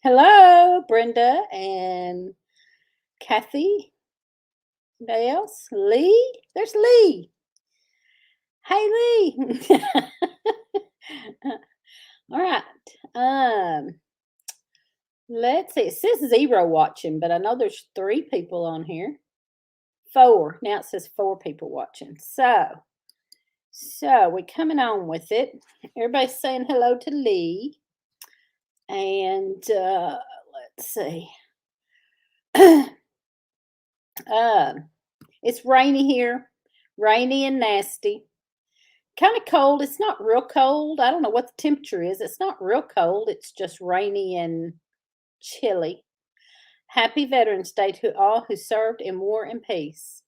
Hello, Brenda and Cathy. Anybody else? Lee? There's Lee. Hey, Lee. All right. Um, let's see. It says 0 watching, but I know there's 3 people on here. 4. Now it says 4 people watching. So we're coming on with it. Everybody's saying hello to Lee. And let's see. It's rainy here, rainy and nasty. Kind of cold. It's not real cold. I don't know what the temperature is. It's not real cold. It's just rainy and chilly. Happy Veterans Day to all who served in war and peace.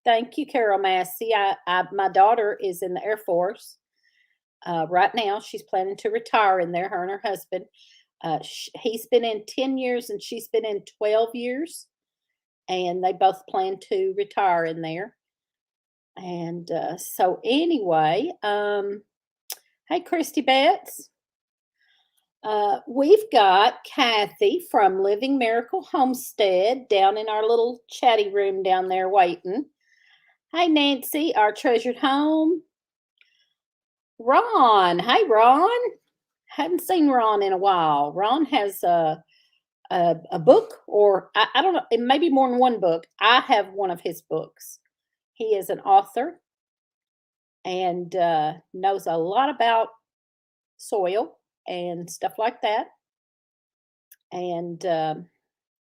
Thank you, Carol Massey. My daughter is in the Air Force. Right now, she's planning to retire in there, her and her husband. He's been in 10 years and she's been in 12 years. And they both plan to retire in there. And so anyway, hey, Christy Betts. We've got Cathy from Living Miracle Homestead down in our little chatty room down there waiting. Hey, Nancy, our treasured home. Ron. Hey, Ron. Hadn't seen Ron in a while. Ron has a book, or I don't know, it may be more than one book. I have one of his books. He is an author and knows a lot about soil and stuff like that. And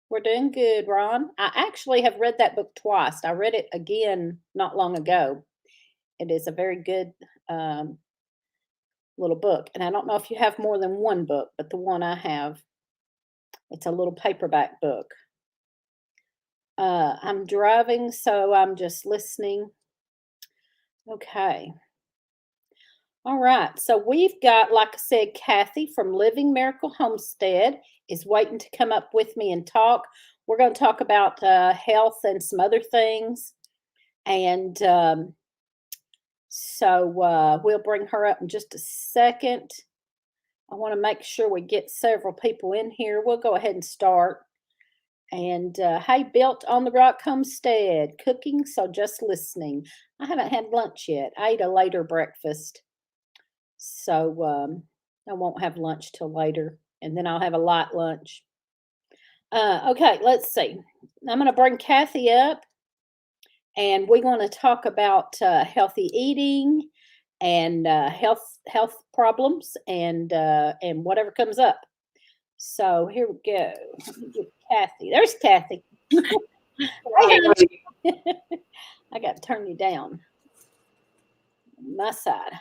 we're doing good, Ron. I actually have read that book twice. I read it again not long ago. It is a very good little book. And I don't know if you have more than one book, but the one I have, it's a little paperback book. I'm driving, so I'm just listening. Okay. All right. So we've got, like I said, Cathy from Living Miracle Homestead is waiting to come up with me and talk. We're going to talk about health and some other things. And so we'll bring her up in just a second. I want to make sure we get several people in here. We'll go ahead and start. And hey, Built on the Rock Homestead, cooking, so just listening. I haven't had lunch yet. I ate a later breakfast. So I won't have lunch till later. And then I'll have a light lunch. Okay, let's see. I'm going to bring Cathy up. And we're going to talk about healthy eating and health problems and whatever comes up. So here we go. Let me get Cathy. There's Cathy. I got to turn you down. My side.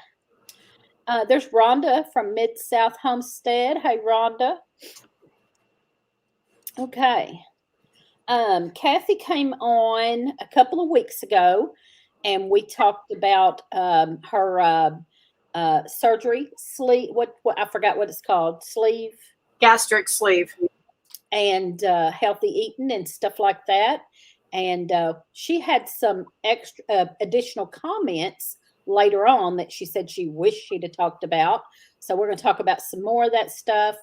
There's Rhonda from Mid-South Homestead. Hey, Rhonda. Okay. Cathy came on a couple of weeks ago, and we talked about her surgery, sleeve. What I forgot what it's called. Sleeve. Gastric sleeve. And healthy eating and stuff like that. And she had some extra additional comments later on that she said she wished she'd have talked about. So we're going to talk about some more of that stuff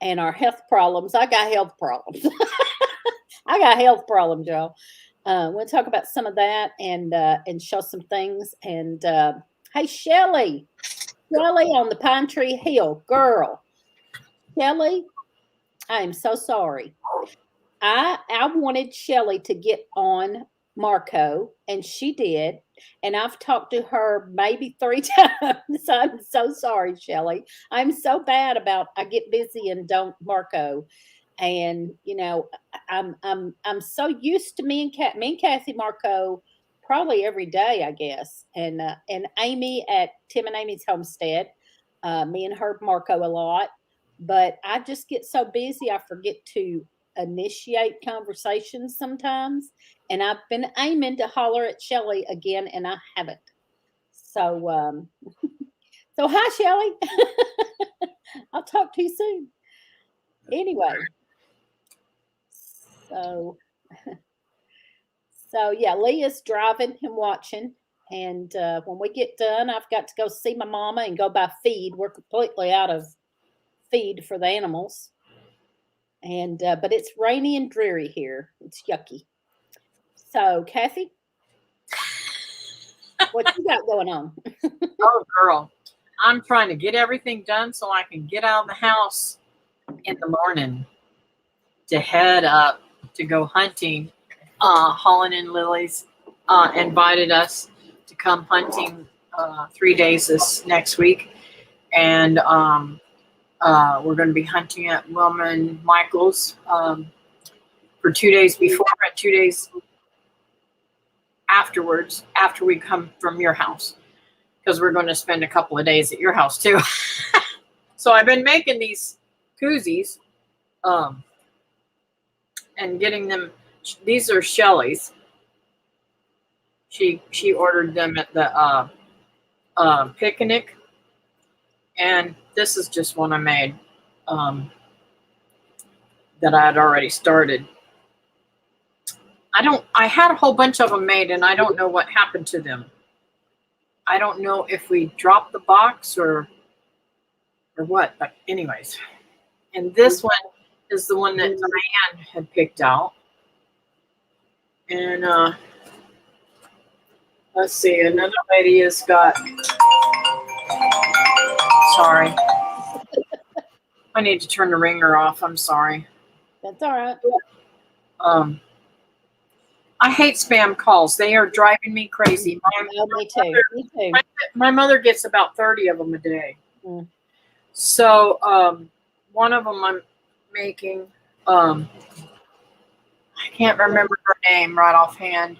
and our health problems. I got health problems. I got health problems, y'all. We'll talk about some of that and show some things. And hey, Shelly on the Pine Tree Hill, girl. Shelly, I am so sorry. I wanted Shelly to get on Marco, and she did. And I've talked to her maybe 3 times. I'm so sorry, Shelly. I'm so bad about I get busy and don't Marco. And you know, I'm so used to me and Cathy Marco probably every day, I guess. And Amy at Tim and Amy's homestead, me and her Marco a lot. But I just get so busy, I forget to initiate conversations sometimes. And I've been aiming to holler at Shelly again, and I haven't. So, so hi, Shelly. I'll talk to you soon. Anyway, so yeah, Leah's driving and watching. And when we get done, I've got to go see my mama and go buy feed. We're completely out of feed for the animals. And but it's rainy and dreary here. It's yucky. So, Cathy, what you got going on? Oh, girl, I'm trying to get everything done so I can get out of the house in the morning to head up to go hunting. Holland and Lily's invited us to come hunting 3 days this next week, and we're going to be hunting at Wilma and Michael's for 2 days before and 2 days afterwards, after we come from your house, because we're going to spend a couple of days at your house too. So I've been making these koozies and getting them. These are Shelly's. She ordered them at the picnic, and this is just one I made that I had already started. I had a whole bunch of them made, and I don't know what happened to them. I don't know if we dropped the box or what, but anyways. And this one is the one that Diane had picked out. And let's see, another lady has got, sorry. I need to turn the ringer off. I'm sorry. That's all right. I hate spam calls. They are driving me crazy. Me too. Me too. My mother gets about 30 of them a day. Mm. So one of them I'm making, I can't remember her name right offhand.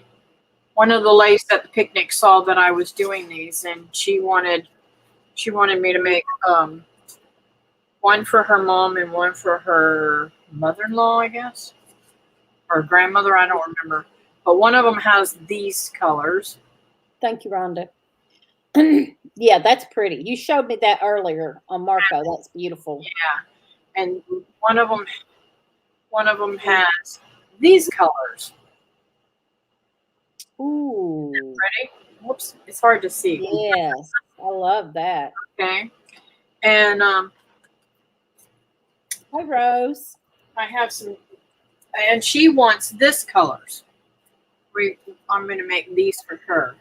One of the ladies at the picnic saw that I was doing these, and she wanted me to make one for her mom and one for her mother-in-law, I guess, or grandmother. I don't remember. But one of them has these colors. Thank you, Rhonda. Yeah, that's pretty. You showed me that earlier on Marco. That's beautiful. Yeah, and one of them has these colors. Ooh, ready? Whoops, it's hard to see. Yes, I love that. Okay, and hi, Rose. I have some, and she wants this colors. I'm going to make these for her.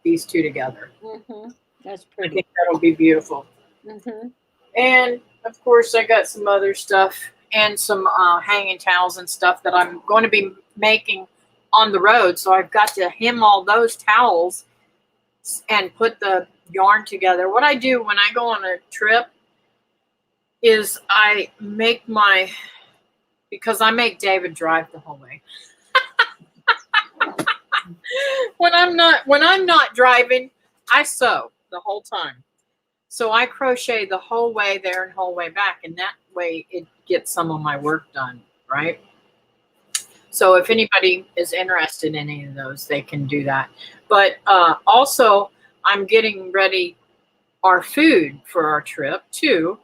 These two together. Mm-hmm. That's I pretty. think that'll be beautiful. Mm-hmm. And of course, I got some other stuff and some hanging towels and stuff that I'm going to be making on the road. So I've got to hem all those towels and put the yarn together. What I do when I go on a trip is I make because I make David drive the whole way. When I'm not driving, I sew the whole time. So I crochet the whole way there and whole way back, and that way it gets some of my work done, right? So if anybody is interested in any of those, they can do that. But also, I'm getting ready our food for our trip too.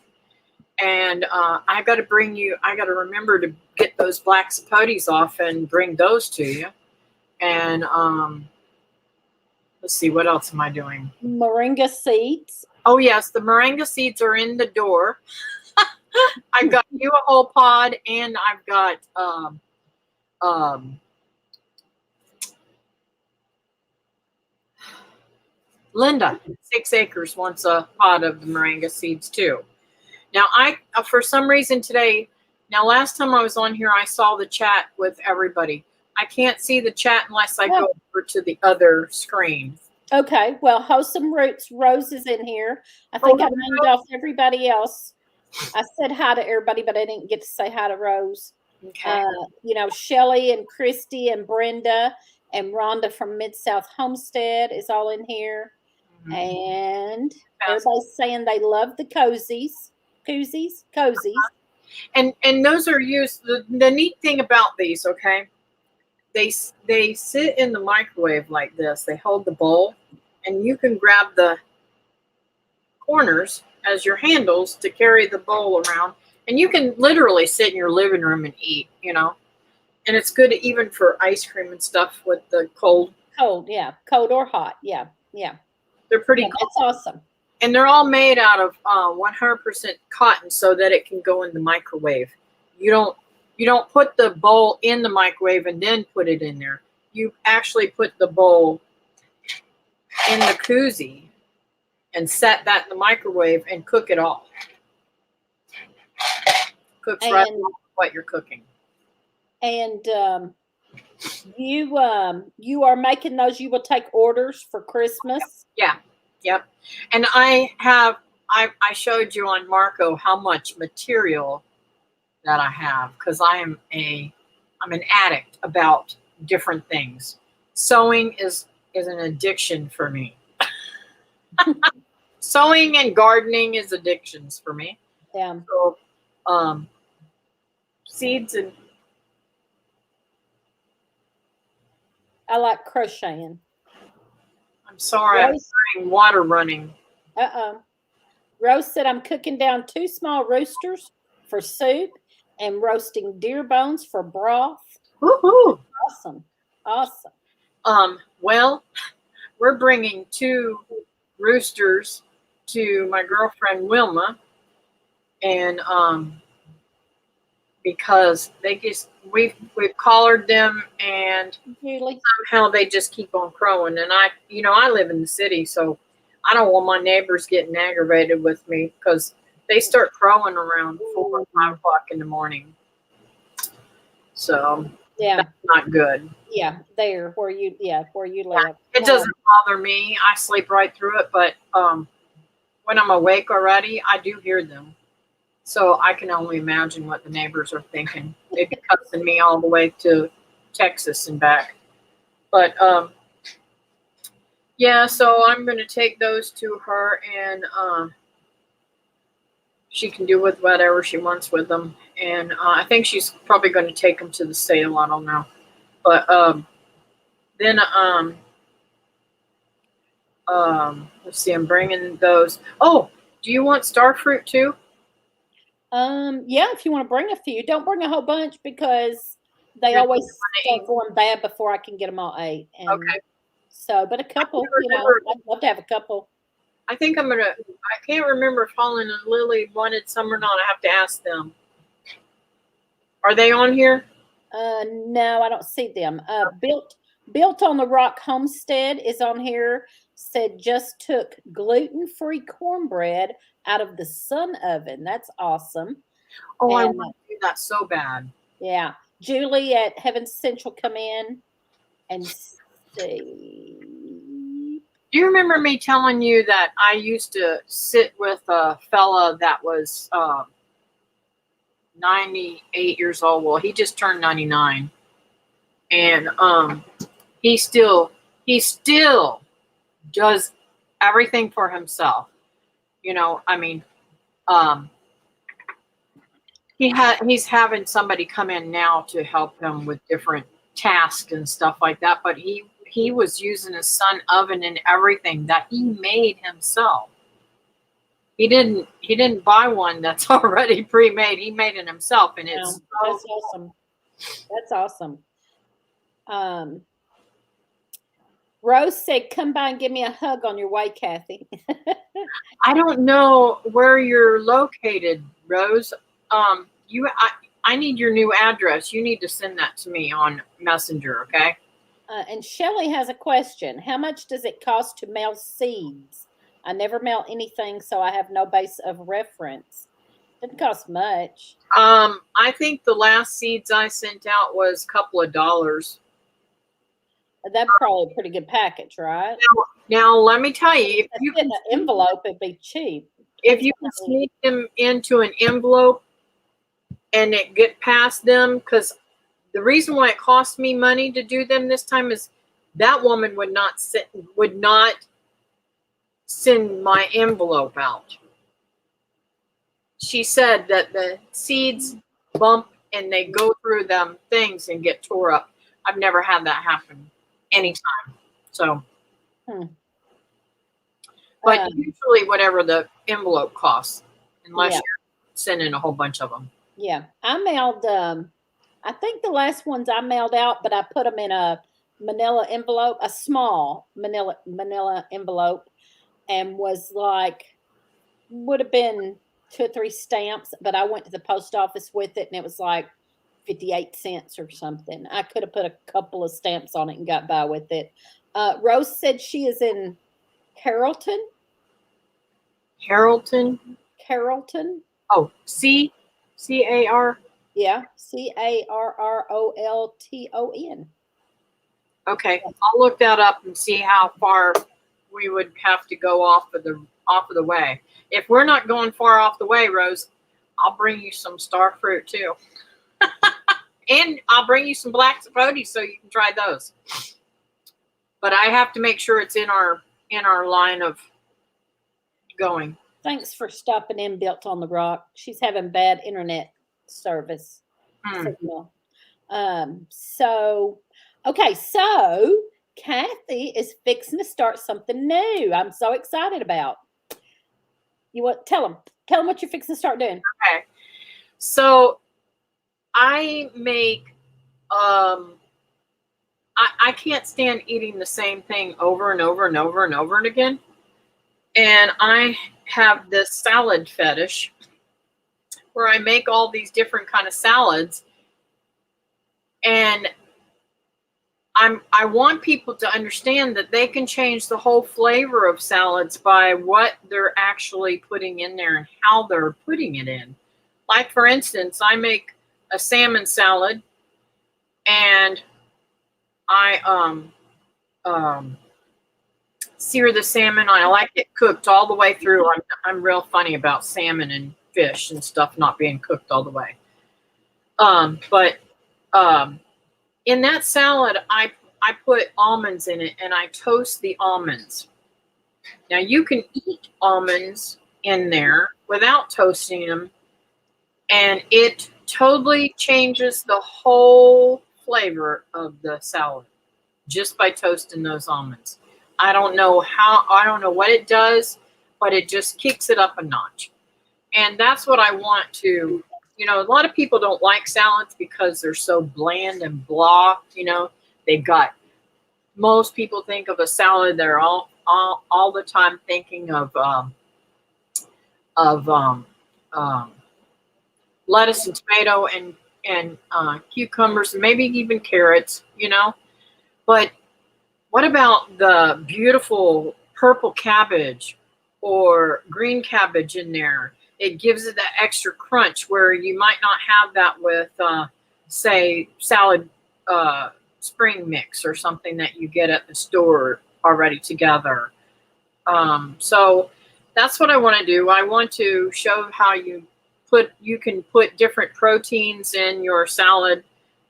And I got to remember to get those black sapotes off and bring those to you. And let's see, what else am I doing? Moringa seeds. Oh, yes, the moringa seeds are in the door. I've got you a whole pod, and I've got Linda, 6 acres, wants a pod of the moringa seeds too. Now, for some reason today, last time I was on here, I saw the chat with everybody. I can't see the chat unless I go over to the other screen. Okay, well, Wholesome Roots, Rose is in here. I think I named off everybody else. I said hi to everybody, but I didn't get to say hi to Rose. Okay. Shelly and Christy and Brenda and Rhonda from Mid-South Homestead is all in here. Mm-hmm. And everybody's saying they love the cozies. And those are used. The neat thing about these, okay, they sit in the microwave like this. They hold the bowl, and you can grab the corners as your handles to carry the bowl around, and you can literally sit in your living room and eat, and it's good even for ice cream and stuff with the cold or hot. Yeah. They're pretty cool. That's awesome. and they're all made out of 100% cotton so that it can go in the microwave. You don't put the bowl in the microwave and then put it in there. You actually put the bowl in the koozie and set that in the microwave and cook it all. Cooks right along with what you're cooking. And you are making those. You will take orders for Christmas. Yeah. Yep. And I showed you on Marco how much material that I have, because I'm an addict about different things. Sewing is an addiction for me. Sewing and gardening is addictions for me. Yeah. So seeds, and I like crocheting. I'm sorry, I'm hearing water running. Rose said, I'm cooking down 2 small roosters for soup and roasting deer bones for broth. Woohoo! Awesome. Well, we're bringing 2 roosters to my girlfriend Wilma, and because we've collared them, and Julie, somehow they just keep on crowing. And I live in the city, so I don't want my neighbors getting aggravated with me, because they start crowing around 4 or 5 o'clock in the morning. So yeah, that's not good. Yeah, where you live. It doesn't bother me. I sleep right through it, but when I'm awake already, I do hear them. So I can only imagine what the neighbors are thinking. They'd be cussing me all the way to Texas and back. But yeah, so I'm going to take those to her, and she can do with whatever she wants with them. And I think she's probably going to take them to the sale. I don't know. But then let's see, I'm bringing those. Oh, do you want star fruit too? Yeah, if you want to bring a few, don't bring a whole bunch, because they always start going bad before I can get them all ate. And okay. So, but a couple, I'd love to have a couple. I think I can't remember if Holland and Lily wanted some or not. I have to ask them. Are they on here? No, I don't see them. Built on the Rock Homestead is on here. Said just took gluten-free cornbread out of the sun oven. That's awesome. Oh, I want to do that so bad. Yeah. Julie at Heaven's Central come in and see. Do you remember me telling you that I used to sit with a fella that was 98 years old? Well, he just turned 99. And he still does everything for himself. I mean, he's having somebody come in now to help him with different tasks and stuff like that, but he was using a sun oven and everything that he made himself. He didn't buy one that's already pre-made. He made it himself, and it's that's awesome. That's awesome. Rose said, "Come by and give me a hug on your way, Cathy." I don't know where you're located, Rose. I need your new address. You need to send that to me on Messenger, okay? And Shelley has a question. How much does it cost to mail seeds? I never mail anything, so I have no base of reference. Didn't cost much. I think the last seeds I sent out was a couple of dollars. That's probably a pretty good package, right? Now let me tell you, if you get an envelope, it'd be cheap. If you can sneak them into an envelope and it get past them, because the reason why it cost me money to do them this time is that woman would not send my envelope out. She said that the seeds bump and they go through them things and get tore up. I've never had that happen anytime. So, but usually whatever the envelope costs, unless you're sending a whole bunch of them. Yeah, I mailed. I think the last ones I mailed out, but I put them in a manila envelope, a small manila envelope, and was like, would have been 2 or 3 stamps, but I went to the post office with it and it was like 58 cents or something. I could have put a couple of stamps on it and got by with it. Rose said she is in Carrollton. Carrollton. Carrollton. Oh, C-A-R. Yeah, Carrolton. Okay, I'll look that up and see how far we would have to go off of the way. If we're not going far off the way, Rose, I'll bring you some star fruit too. And I'll bring you some black sapote so you can try those. But I have to make sure it's in our line of going. Thanks for stopping in, Built on the Rock. She's having bad internet service signal. So Cathy is fixing to start something new. I'm so excited about. You want tell them what you're fixing to start doing. Okay. So I make I can't stand eating the same thing over and over and over and over and again. And I have this salad fetish where I make all these different kind of salads. And I want people to understand that they can change the whole flavor of salads by what they're actually putting in there and how they're putting it in. Like, for instance, I make a salmon salad and I sear the salmon. I like it cooked all the way through. I'm real funny about salmon and fish and stuff not being cooked all the way. But in that salad, I put almonds in it and I toast the almonds. Now you can eat almonds in there without toasting them, and it totally changes the whole flavor of the salad just by toasting those almonds. I don't know what it does, but it just kicks it up a notch. And that's what I want to, a lot of people don't like salads because they're so bland and blah, most people think of a salad, they're all the time thinking of lettuce and tomato and cucumbers and maybe even carrots, But what about the beautiful purple cabbage or green cabbage in there? It gives it that extra crunch where you might not have that with, say, salad spring mix or something that you get at the store already together. So that's what I want to do. I want to show how you can put different proteins in your salad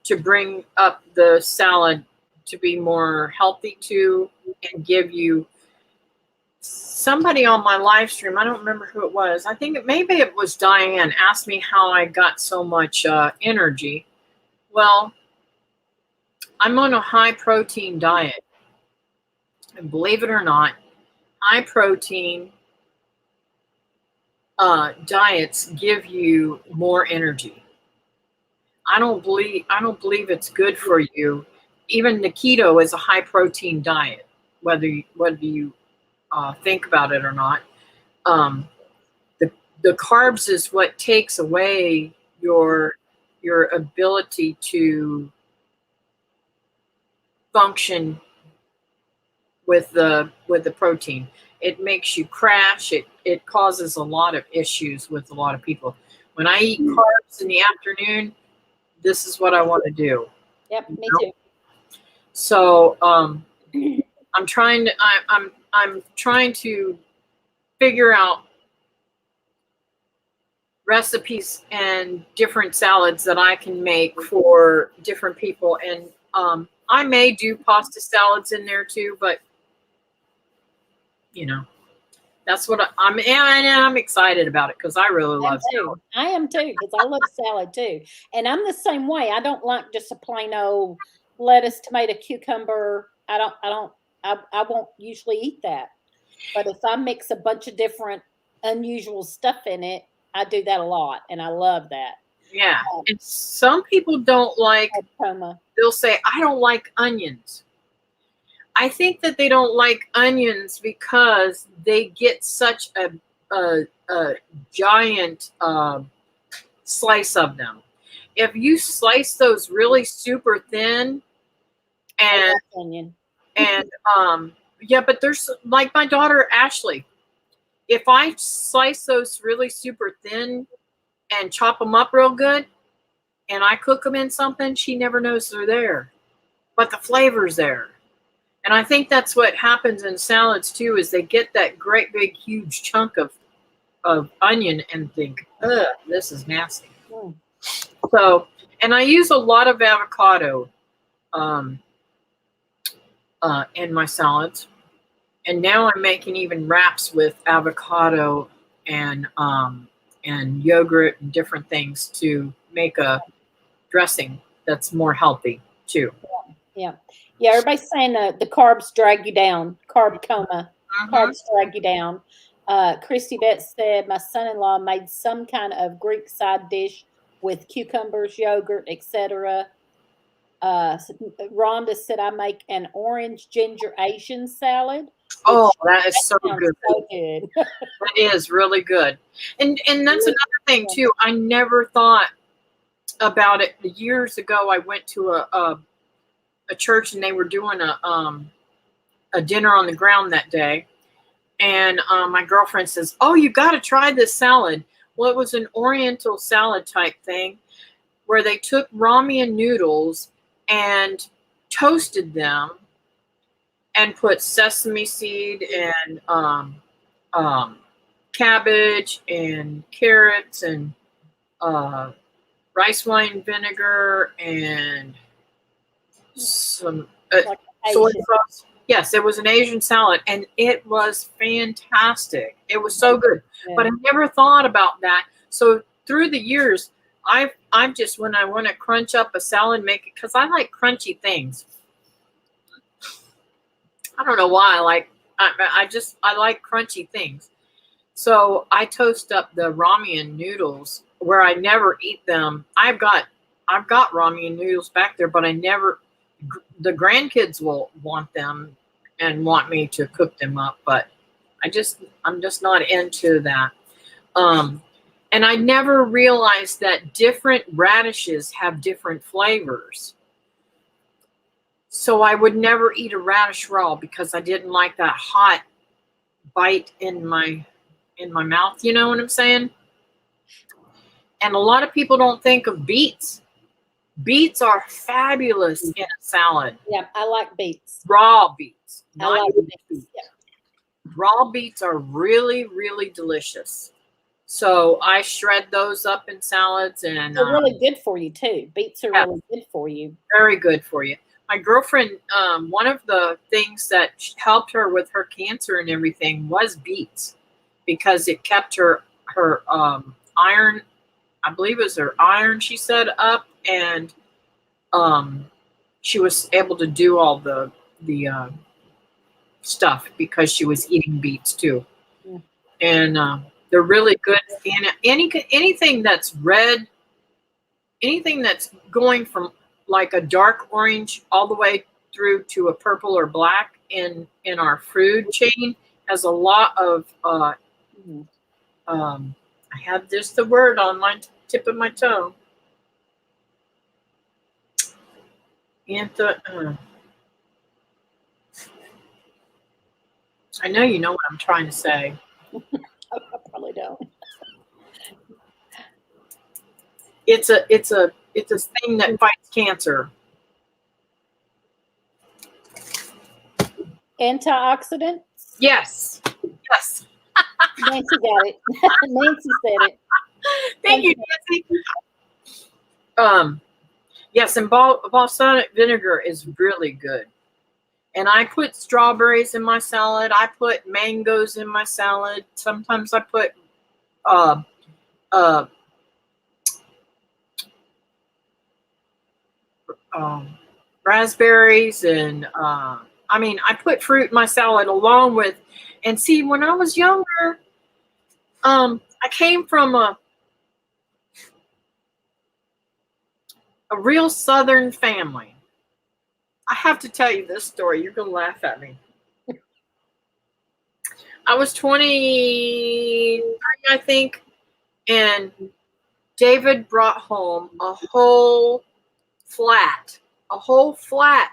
to bring up the salad to be more healthy too, and give you. Somebody on my live stream, I don't remember who it was. I think maybe it was Diane, asked me how I got so much energy. Well, I'm on a high protein diet. And believe it or not, high protein diets give you more energy. I don't believe it's good for you. Even the keto is a high protein diet, whether you think about it or not. The carbs is what takes away your ability to function with the protein. It makes you crash. It causes a lot of issues with a lot of people. When I eat carbs in the afternoon, this is what I want to do. Yep, me too. So I'm trying to figure out recipes and different salads that I can make for different people. And I may do pasta salads in there too, but that's what I'm excited about it because I really love salad. I am too, because I love salad too. And I'm the same way. I don't like just a plain old lettuce, tomato, cucumber. I won't usually eat that. But if I mix a bunch of different unusual stuff in it, I do that a lot, and I love that. Yeah. And some people don't like, they'll say, I don't like onions. I think that they don't like onions because they get such a giant slice of them. If you slice those really super thin, I and love onion. and yeah, but there's like my daughter Ashley. If I slice those really super thin and chop them up real good, and I cook them in something, she never knows they're there, but the flavor's there. And I think that's what happens in salads too, is they get that great big huge chunk of onion and think, ugh, this is nasty. Mm. So, and I use a lot of avocado um, in my salads. And now I'm making even wraps with avocado and yogurt and different things to make a dressing that's more healthy too. Yeah. Yeah. Everybody's saying the carbs drag you down. Carb coma. Carbs drag you down. Christy Betts said, my son-in-law made some kind of Greek side dish with cucumbers, yogurt, etc. Rhonda said, I make an orange ginger Asian salad. Oh, that is so sounds good. so good. That is really good. And that's another thing too. I never thought about it. Years ago I went to a church and they were doing a dinner on the ground that day. And my girlfriend says, oh, you got to try this salad. Well, it was an Oriental salad type thing where they took ramen noodles and toasted them and put sesame seed and cabbage and carrots and rice wine vinegar and some Like soy Asian. sauce. Yes, it was an Asian salad, and it was fantastic. It was so good, Yeah. but I never thought about that. So through the years, I'm just, when I want to crunch up a salad, make it, because I like crunchy things. I don't know why I like crunchy things. So I toast up the ramen noodles where I never eat them. I've got ramen noodles back there, but I never. The grandkids will want them and want me to cook them up, but I'm just not into that. And I never realized that different radishes have different flavors. So I would never eat a radish raw because I didn't like that hot bite in my mouth. You know what I'm saying? And a lot of people don't think of beets. Beets are fabulous in a salad. Yeah, I like beets. Raw beets. I like beets. Yeah. Raw beets are really, really delicious. So I shred those up in salads, and They're really good for you too. Beets are really good for you. Very good for you. My girlfriend, one of the things that helped her with her cancer and everything was beets, because it kept her iron, I believe it was her iron, she said, up, and she was able to do all the stuff because she was eating beets too. Yeah. And they're really good. And anything that's red, anything that's going from like a dark orange all the way through to a purple or black in our food chain has a lot of I have just the word on my tip of my tongue. I know you know what I'm trying to say. I probably don't. It's a thing that fights cancer. Antioxidants? Yes. Yes. Nancy got it. Nancy said it. Thank you, Nancy. Yes, and balsamic vinegar is really good. And I put strawberries in my salad. I put mangoes in my salad. Sometimes I put raspberries, and I put fruit in my salad along with. And see, when I was younger, I came from a real Southern family. I have to tell you this story. You're going to laugh at me. I was 23, I think, and David brought home a whole flat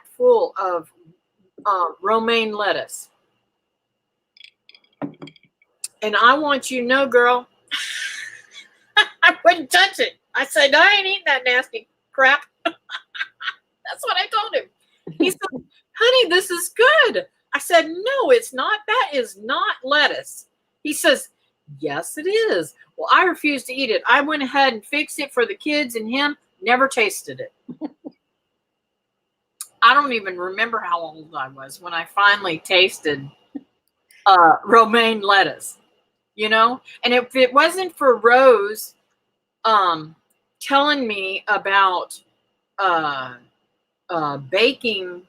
full of romaine lettuce. And I want you to know, girl, I wouldn't touch it. I said, I ain't eating that nasty crap. That's what I told him. He said, honey, this is good. I said, no, it's not. That is not lettuce. He says, yes, it is. Well, I refused to eat it. I went ahead and fixed it for the kids and him. Never tasted it. I don't even remember how old I was when I finally tasted romaine lettuce, you know? And if it wasn't for Rose telling me about baking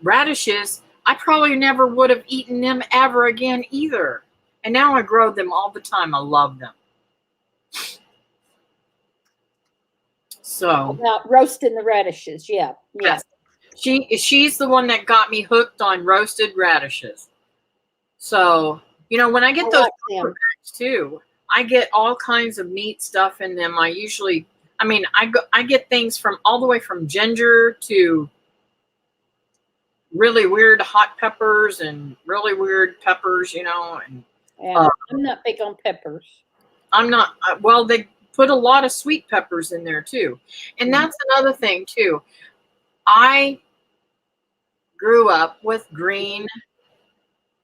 radishes, I probably never would have eaten them ever again either. And now I grow them all the time. I love them. So about roasting the radishes, yeah. yes, she's the one that got me hooked on roasted radishes. So, you know, when I get those bags too, I get all kinds of meat stuff in them. I get things from all the way from ginger to really weird hot peppers and really weird peppers, you know. And I'm not big on peppers. I'm not. Well, they put a lot of sweet peppers in there too, and that's another thing too. I grew up with green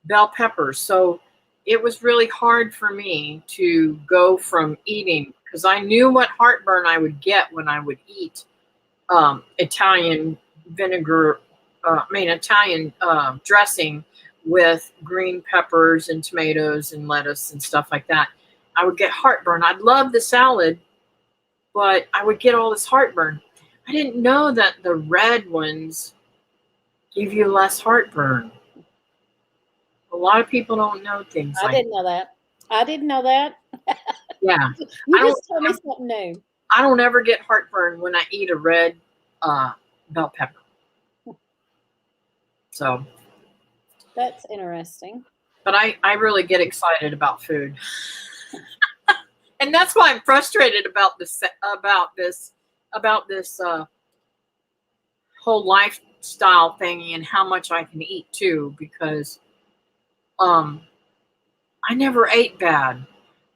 bell peppers, so it was really hard for me to go from eating, because I knew what heartburn I would get when I would eat Italian vinegar, Italian dressing with green peppers and tomatoes and lettuce and stuff like that. I would get heartburn. I'd love the salad, but I would get all this heartburn. I didn't know that the red ones give you less heartburn. A lot of people don't know things like that. I didn't know that. Yeah. You just told me something new. I don't ever get heartburn when I eat a red bell pepper. So. That's interesting. But I really get excited about food. And that's why I'm frustrated about this whole lifestyle thingy and how much I can eat too, because I never ate bad.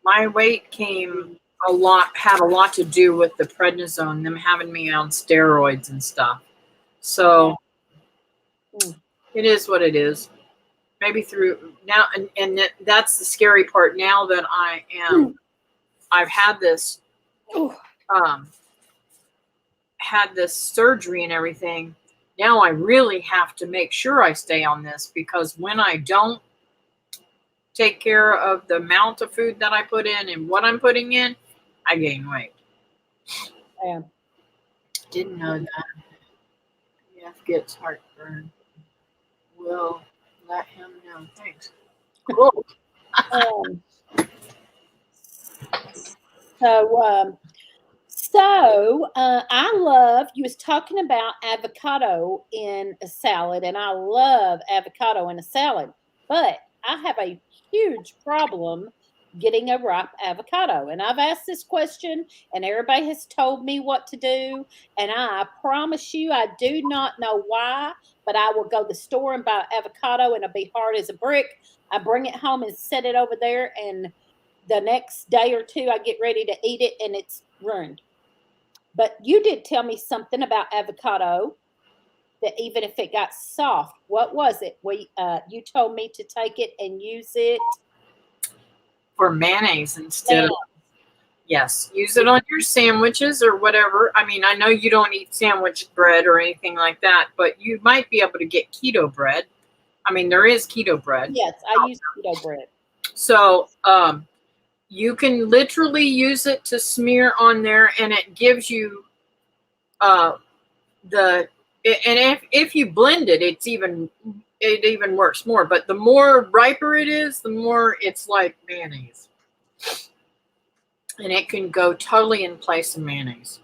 My weight had a lot to do with the prednisone, them having me on steroids and stuff. So it is what it is. Maybe through now, and that's the scary part. Now that I've had this surgery and everything. Now I really have to make sure I stay on this, because when I don't take care of the amount of food that I put in and what I'm putting in, I gain weight. Yeah. Didn't know that. Jeff gets heartburn. We'll let him know. Thanks. Cool. I love, you was talking about avocado in a salad, and I love avocado in a salad, but I have a huge problem getting a ripe avocado. And I've asked this question, and everybody has told me what to do. And I promise you, I do not know why, but I will go to the store and buy avocado, and it'll be hard as a brick. I bring it home and set it over there, and the next day or two, I get ready to eat it, and it's ruined. But you did tell me something about avocado, that even if it got soft, what was it? You told me to take it and use it for mayonnaise instead of, yes, use it on your sandwiches or whatever. I mean, I know you don't eat sandwich bread or anything like that, but you might be able to get keto bread. I mean, there is keto bread. Yes, I use keto bread. So you can literally use it to smear on there, and it gives you if you blend it, it even works more. But the more riper it is, the more it's like mayonnaise, and it can go totally in place of mayonnaise,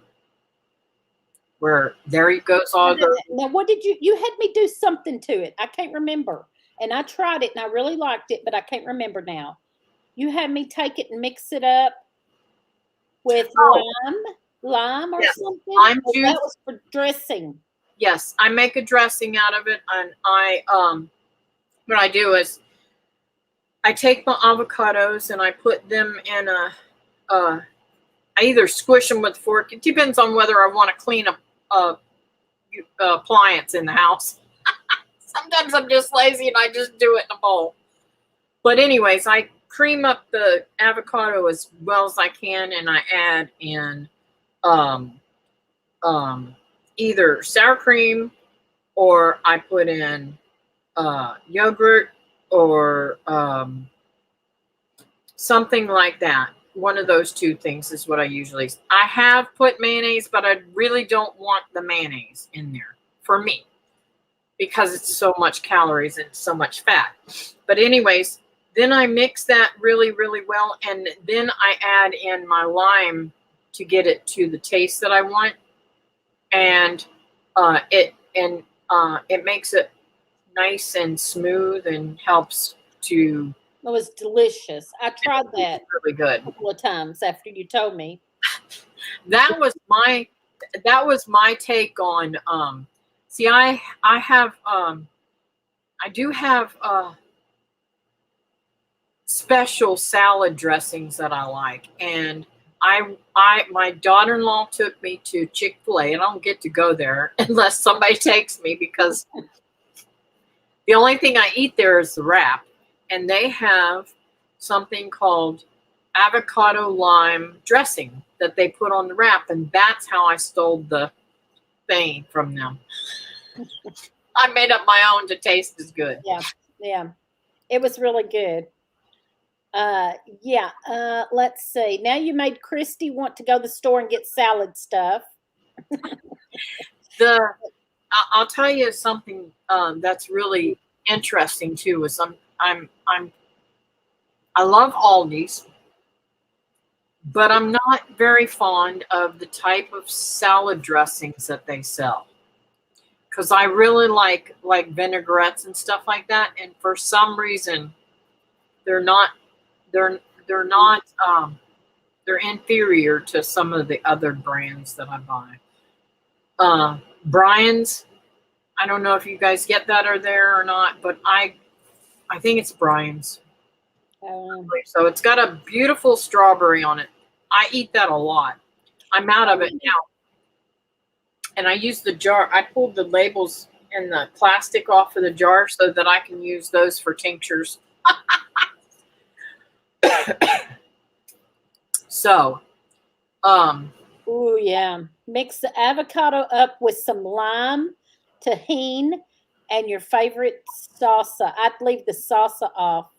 where there it goes all the. Now, what did you had me do something to it. I can't remember. And I tried it and I really liked it, but I can't remember now. You had me take it and mix it up with lime or Yes, something. lime Oh, juice. that was for dressing. Yes, I make a dressing out of it, and what I do is I take my avocados and I put them in I either squish them with a fork. It depends on whether I want to clean a appliance in the house. Sometimes I'm just lazy and I just do it in a bowl. But anyways, I cream up the avocado as well as I can, and I add in either sour cream, or I put in yogurt, or something like that. One of those two things is what I usually. I have put mayonnaise, but I really don't want the mayonnaise in there for me, because it's so much calories and so much fat. But anyways, then I mix that really, really well, and then I add in my lime to get it to the taste that I want, and it makes it nice and smooth and helps to. It was delicious. I tried that Really good. a couple of times after you told me. That was my take on. See, I have I do have special salad dressings that I like, and my daughter-in-law took me to Chick-fil-A, and I don't get to go there unless somebody takes me, because the only thing I eat there is the wrap, and they have something called avocado lime dressing that they put on the wrap, and that's how I stole the thing from them. I made up my own to taste as good. Yeah. It was really good. Let's see. Now you made Christy want to go to the store and get salad stuff. I'll tell you something that's really interesting too. Is I love Aldi's, but I'm not very fond of the type of salad dressings that they sell, because I really like vinaigrettes and stuff like that, and for some reason they're not they're not they're inferior to some of the other brands that I buy. Brian's, I don't know if you guys get that or there or not, but I think it's Brian's. So it's got a beautiful strawberry on it. I eat that a lot. I'm out of it now. And I use the jar. I pulled the labels and the plastic off of the jar so that I can use those for tinctures. So, oh yeah. Mix the avocado up with some lime, tahini, and your favorite salsa. I'd leave the salsa off.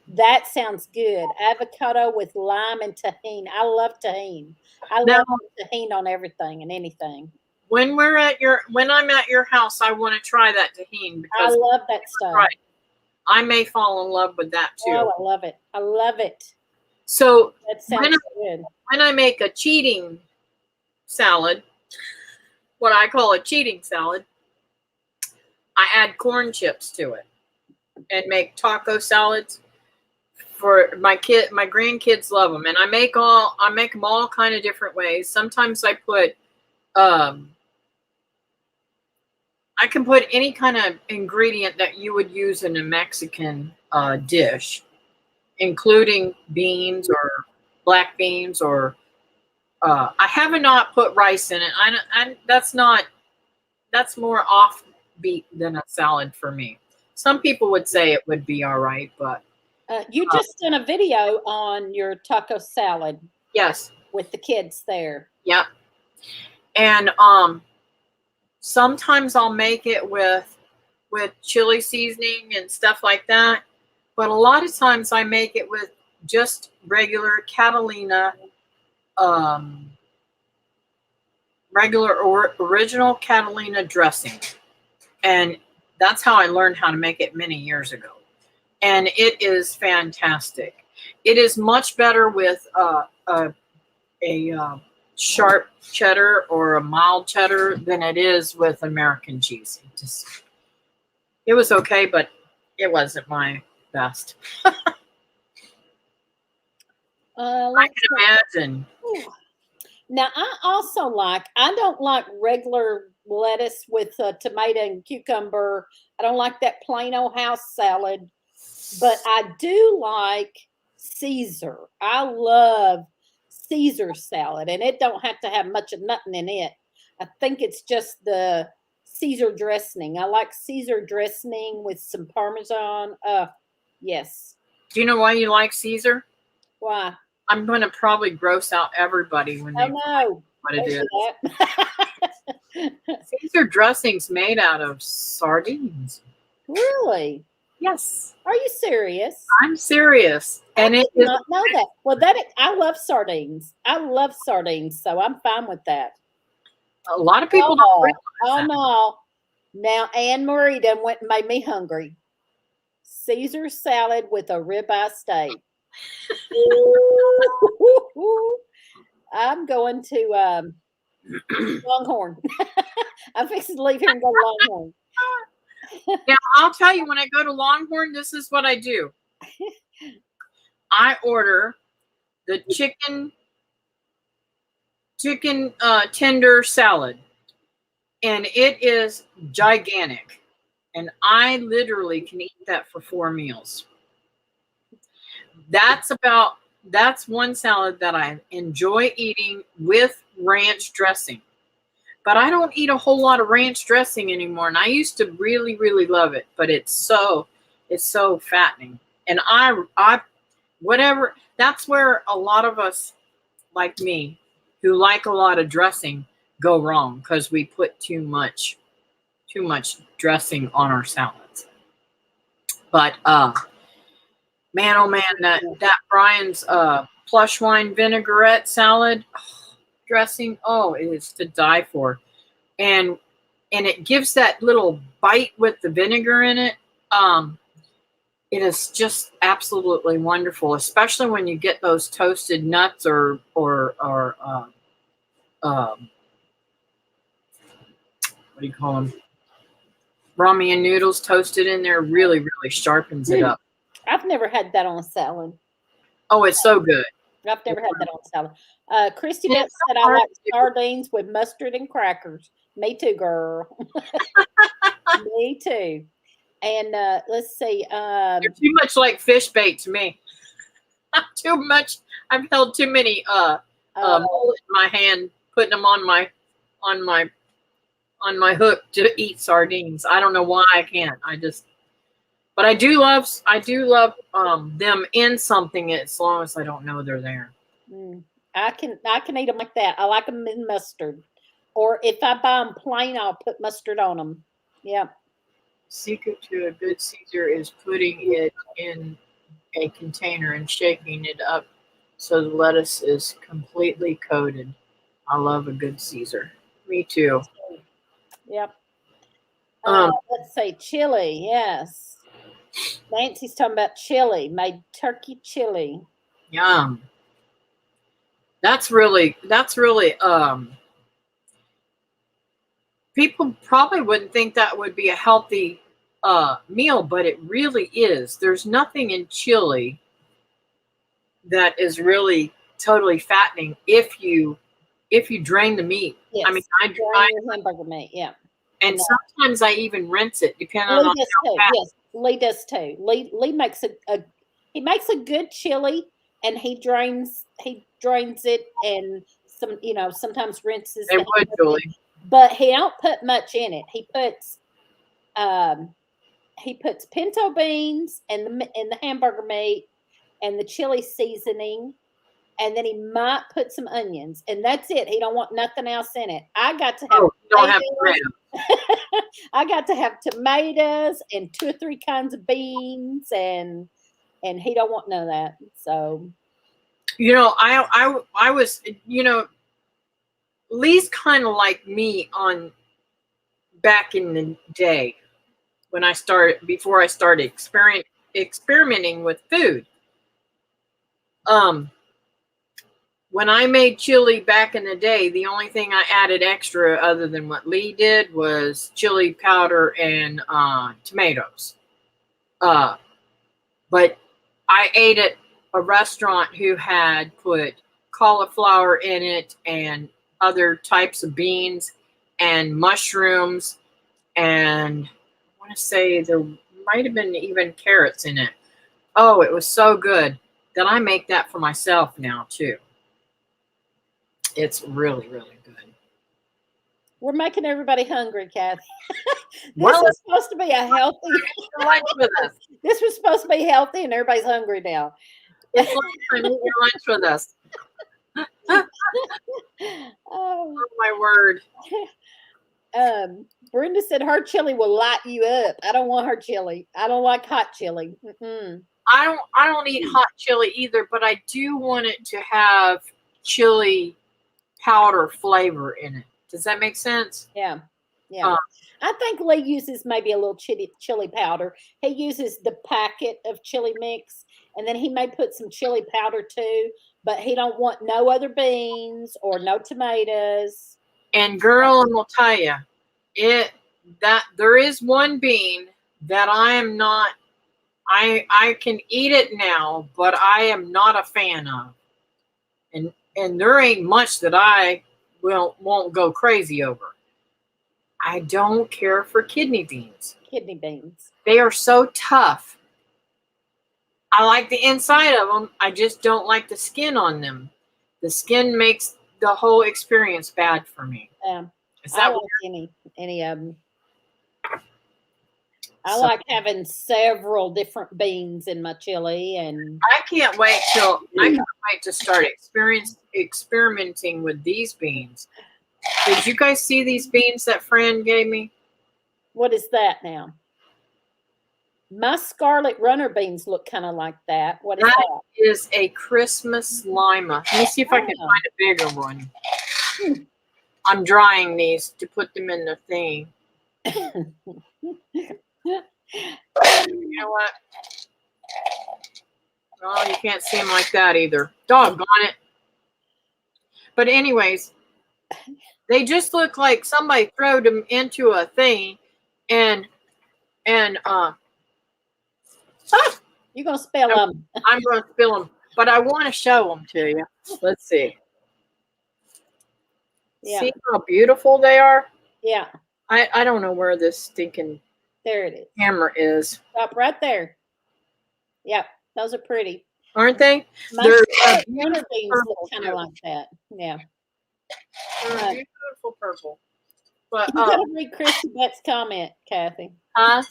That sounds good. Avocado with lime and tahini. I love tahini. I love tahini on everything and anything. When I'm at your house, I want to try that tahini, because I love that stuff. Right. I may fall in love with that too. Oh, I love it. I love it. So that sounds good. When I make a cheating salad, what I call a cheating salad, I add corn chips to it and make taco salads. For my grandkids love them, and I make them all kind of different ways. Sometimes I put, I can put any kind of ingredient that you would use in a Mexican dish, including beans or black beans, or I have not put rice in it. That's more offbeat than a salad for me. Some people would say it would be all right, but. You just done a video on your taco salad. Yes. With the kids there. Yep. And sometimes I'll make it with chili seasoning and stuff like that. But a lot of times I make it with just regular Catalina, original Catalina dressing. And that's how I learned how to make it many years ago. And it is fantastic. It is much better with sharp cheddar or a mild cheddar than it is with American cheese. It was okay, but it wasn't my best. I can imagine. Now, I don't like regular lettuce with tomato and cucumber. I don't like that plain old house salad, but I do like Caesar. I love Caesar salad, and it don't have to have much of nothing in it. I think it's just the Caesar dressing. I like Caesar dressing with some Parmesan. Yes. Do you know why you like Caesar? Why? I'm going to probably gross out everybody when they know what it is. Caesar dressing's made out of sardines. Really? Yes. Are you serious? I'm serious. And I did not know that. Well, I love sardines. I love sardines, so I'm fine with that. A lot of people don't realize that. No. Now Anne Marie done went and made me hungry. Caesar salad with a ribeye steak. I'm going to Longhorn. I'm fixing to leave here and go to Longhorn. Now, I'll tell you, when I go to Longhorn, this is what I do. I order the chicken tender salad, and it is gigantic. And I literally can eat that for 4 meals. That's one salad that I enjoy eating with ranch dressing. But I don't eat a whole lot of ranch dressing anymore. And I used to really, really love it, but it's so fattening. And that's where a lot of us like me who like a lot of dressing go wrong, because we put too much dressing on our salads. But man, oh man, that Brian's plush wine vinaigrette salad dressing, it is to die for. And it gives that little bite with the vinegar in it. It is just absolutely wonderful, especially when you get those toasted nuts or what do you call them? Ramen noodles toasted in there. Really, really sharpens it up. I've never had that on a salad. Oh, it's so good. I've never had that on a salad. Christy said I like sardines with mustard and crackers. Me too, girl. Me too. And let's see. They're too much like fish bait to me. Too much. I've held too many mullet in my hand, putting them on my hook to eat sardines. I don't know why I can't. But I do love them in something as long as I don't know they're there. I can eat them like that. I like them in mustard, or if I buy them plain, I'll put mustard on them. Yeah. Secret to a good Caesar is putting it in a container and shaking it up so the lettuce is completely coated. I love a good Caesar. Me too. Yep. Let's say chili. Yes. Nancy's talking about chili, made turkey chili. Yum. That's really people probably wouldn't think that would be a healthy meal, but it really is. There's nothing in chili that is really totally fattening if you drain the meat. Yes, I mean, I drain hamburger meat, yeah. And sometimes I even rinse it, depending on how fat. Yes, Lee does too. Lee makes he makes a good chili, and he drains it, and sometimes rinses. They would, Julie. But he don't put much in it. He puts pinto beans and the hamburger meat and the chili seasoning, and then he might put some onions, and that's it. He don't want nothing else in it. I got to have I got to have tomatoes and 2 or 3 kinds of beans, and he don't want none of that. So, I was, Lee's kind of like me on back in the day when before I started experimenting with food. when I made chili back in the day, the only thing I added extra other than what Lee did was chili powder and tomatoes. But I ate at a restaurant who had put cauliflower in it and other types of beans and mushrooms, and I want to say there might have been even carrots in it. Oh, it was so good that I make that for myself now too. It's really, really good. We're making everybody hungry, Cathy. This Well, is supposed to be a healthy. lunch with us. This was supposed to be healthy, and everybody's hungry now. It's lunchtime. Eat your lunch with us. Oh, Oh my word. Brenda said her chili will light you up. I don't want her chili. I don't like hot chili. Mm-mm. I don't eat hot chili either, but I do want it to have chili powder flavor in it. Does that make sense? Yeah. Yeah. I think Lee uses maybe a little chili powder. He uses the packet of chili mix, and then he may put some chili powder too, but he don't want no other beans or no tomatoes. And girl, and will tell you, that there is one bean that I am not. I can eat it now, but I am not a fan of. And there ain't much that I won't go crazy over. I don't care for kidney beans. Kidney beans. They are so tough. I like the inside of them. I just don't like the skin on them. The skin makes the whole experience bad for me. Is I that like any of them. I So- like having several different beans in my chili, and I can't wait to start experimenting with these beans. Did you guys see these beans that Fran gave me? what is that now? My scarlet runner beans look kind of like that. What is That that? is a Christmas lima. Let me see if I can Oh. find a bigger one. I'm drying these to put them in the thing. You know what? Oh, you can't see them like that either. Doggone it. But anyways, they just look like somebody threw them into a thing and You're gonna spell them. I'm going to spill them. But I want to show them to you. Let's see. Yeah. See how beautiful they are? Yeah, I don't know where this stinking there it is. camera is. Stop right there. Yep, those are pretty. Aren't they? My They're scarlet runner beans purple, look kind too. of like that. Yeah. They're beautiful purple. But You gotta read Chrissy Bett's comment, Cathy. huh?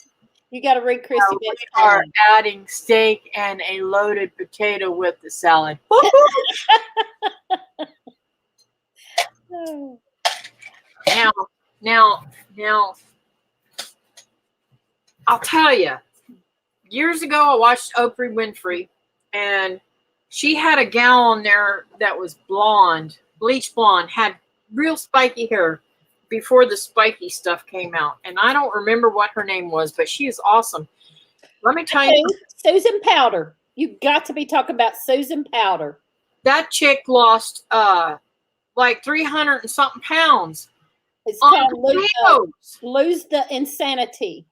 You gotta read Chrissy We Bett's are comment. adding steak and a loaded potato with the salad. Oh. Now, I'll tell you. Years ago, I watched Oprah Winfrey, and she had a gal on there that was blonde, bleach blonde, had real spiky hair before the spiky stuff came out. And I don't remember what her name was, but she is awesome. Let me tell you, Susan Powder. You got to be talking about Susan Powder. that chick lost like 300 and something pounds It's on called potatoes. Lose the Insanity.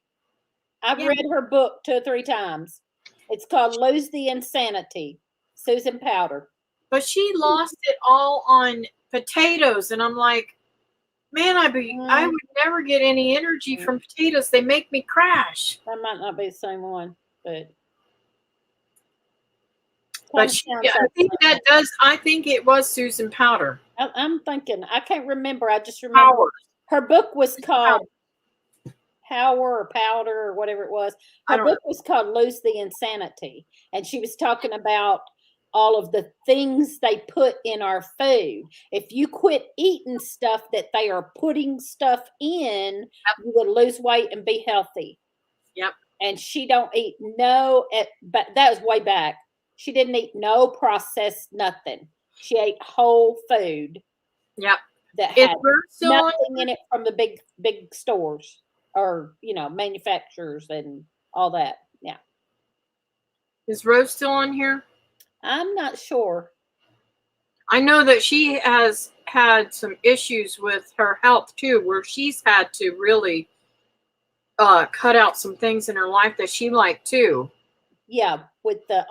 I've read her book 2 or 3 times. It's called Lose the Insanity. Susan Powder. But she lost it all on potatoes, and I'm like, man, I would never get any energy from potatoes. They make me crash. That might not be the same one, but I think it was Susan Powder. I'm thinking. I can't remember. I just remember Powers. her book was called Power or Powder or whatever it was. Her book was called Lose the Insanity, and she was talking about all of the things they put in our food. If you quit eating stuff that they are putting stuff in, you would lose weight and be healthy. Yep. And she don't eat but that was way back. She didn't eat no processed nothing. She ate whole food. Yep. That had nothing in it from the big stores or manufacturers and all that. Yeah. Is Rose still on here? I'm not sure. I know that she has had some issues with her health too, where she's had to really cut out some things in her life that she liked too. Yeah, with the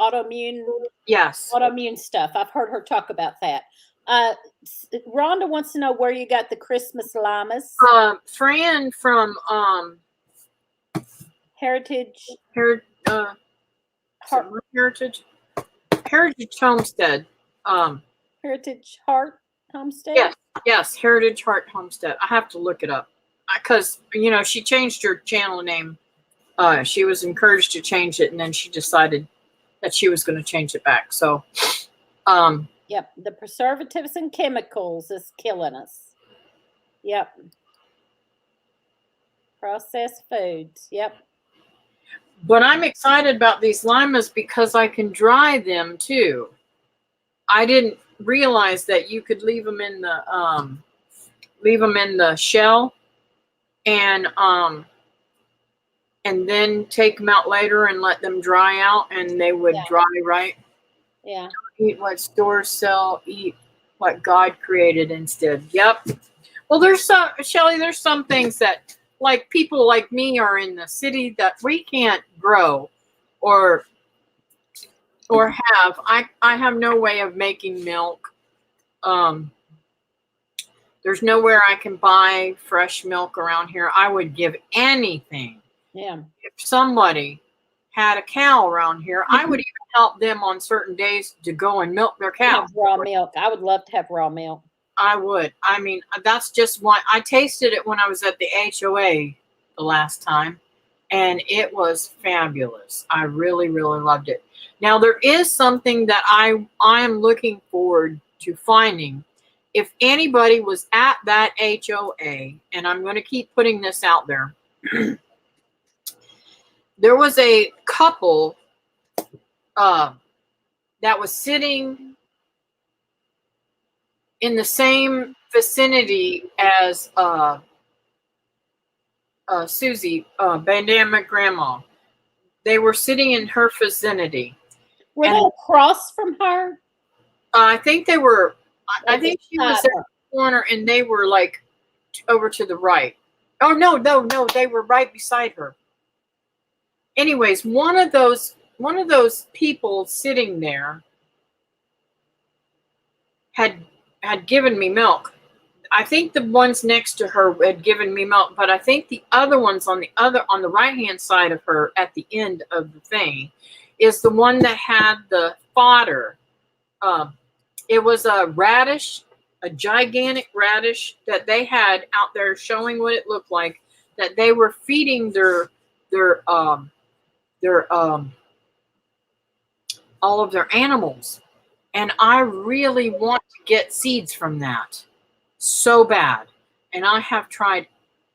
Yes. autoimmune stuff. I've heard her talk about that. Uh, Rhonda wants to know where you got the Christmas llamas. Fran from Heritage. Heritage Homestead. Heritage Heart Homestead. Yes, yes, Heritage Heart Homestead. I have to look it up because she changed her channel name. She was encouraged to change it, and then she decided that she was going to change it back. So, yep, the preservatives and chemicals is killing us. Yep. Processed foods. Yep. But I'm excited about these limas because I can dry them too. I didn't realize that you could leave them in the shell and then take them out later and let them dry out, and they would dry right. Yeah. Eat what stores sell. Eat what God created instead. Yep. Well, there's some things that, like, people like me are in the city that we can't grow or have. I have no way of making milk. There's nowhere I can buy fresh milk around here. I would give anything. Yeah. If somebody had a cow around here, I would even help them on certain days to go and milk their cow. Have raw milk. I would love to have raw milk. I would. I mean, that's just one. I tasted it when I was at the HOA the last time, and it was fabulous. I really, really loved it. Now, there is something that I am looking forward to finding. If anybody was at that HOA, and I'm going to keep putting this out there, there was a couple that was sitting in the same vicinity as Susie, Bandana Grandma. They were sitting in her vicinity. Were they across from her? I think they were. I think she was at the corner, and they were like over to the right. Oh no, they were right beside her. Anyways, one of those people sitting there had given me milk. I think the ones next to her had given me milk, but I think the other ones on the right-hand side of her at the end of the thing is the one that had the fodder. It was a radish, a gigantic radish that they had out there showing what it looked like, that they were feeding their all of their animals. And I really want to get seeds from that so bad. And I have tried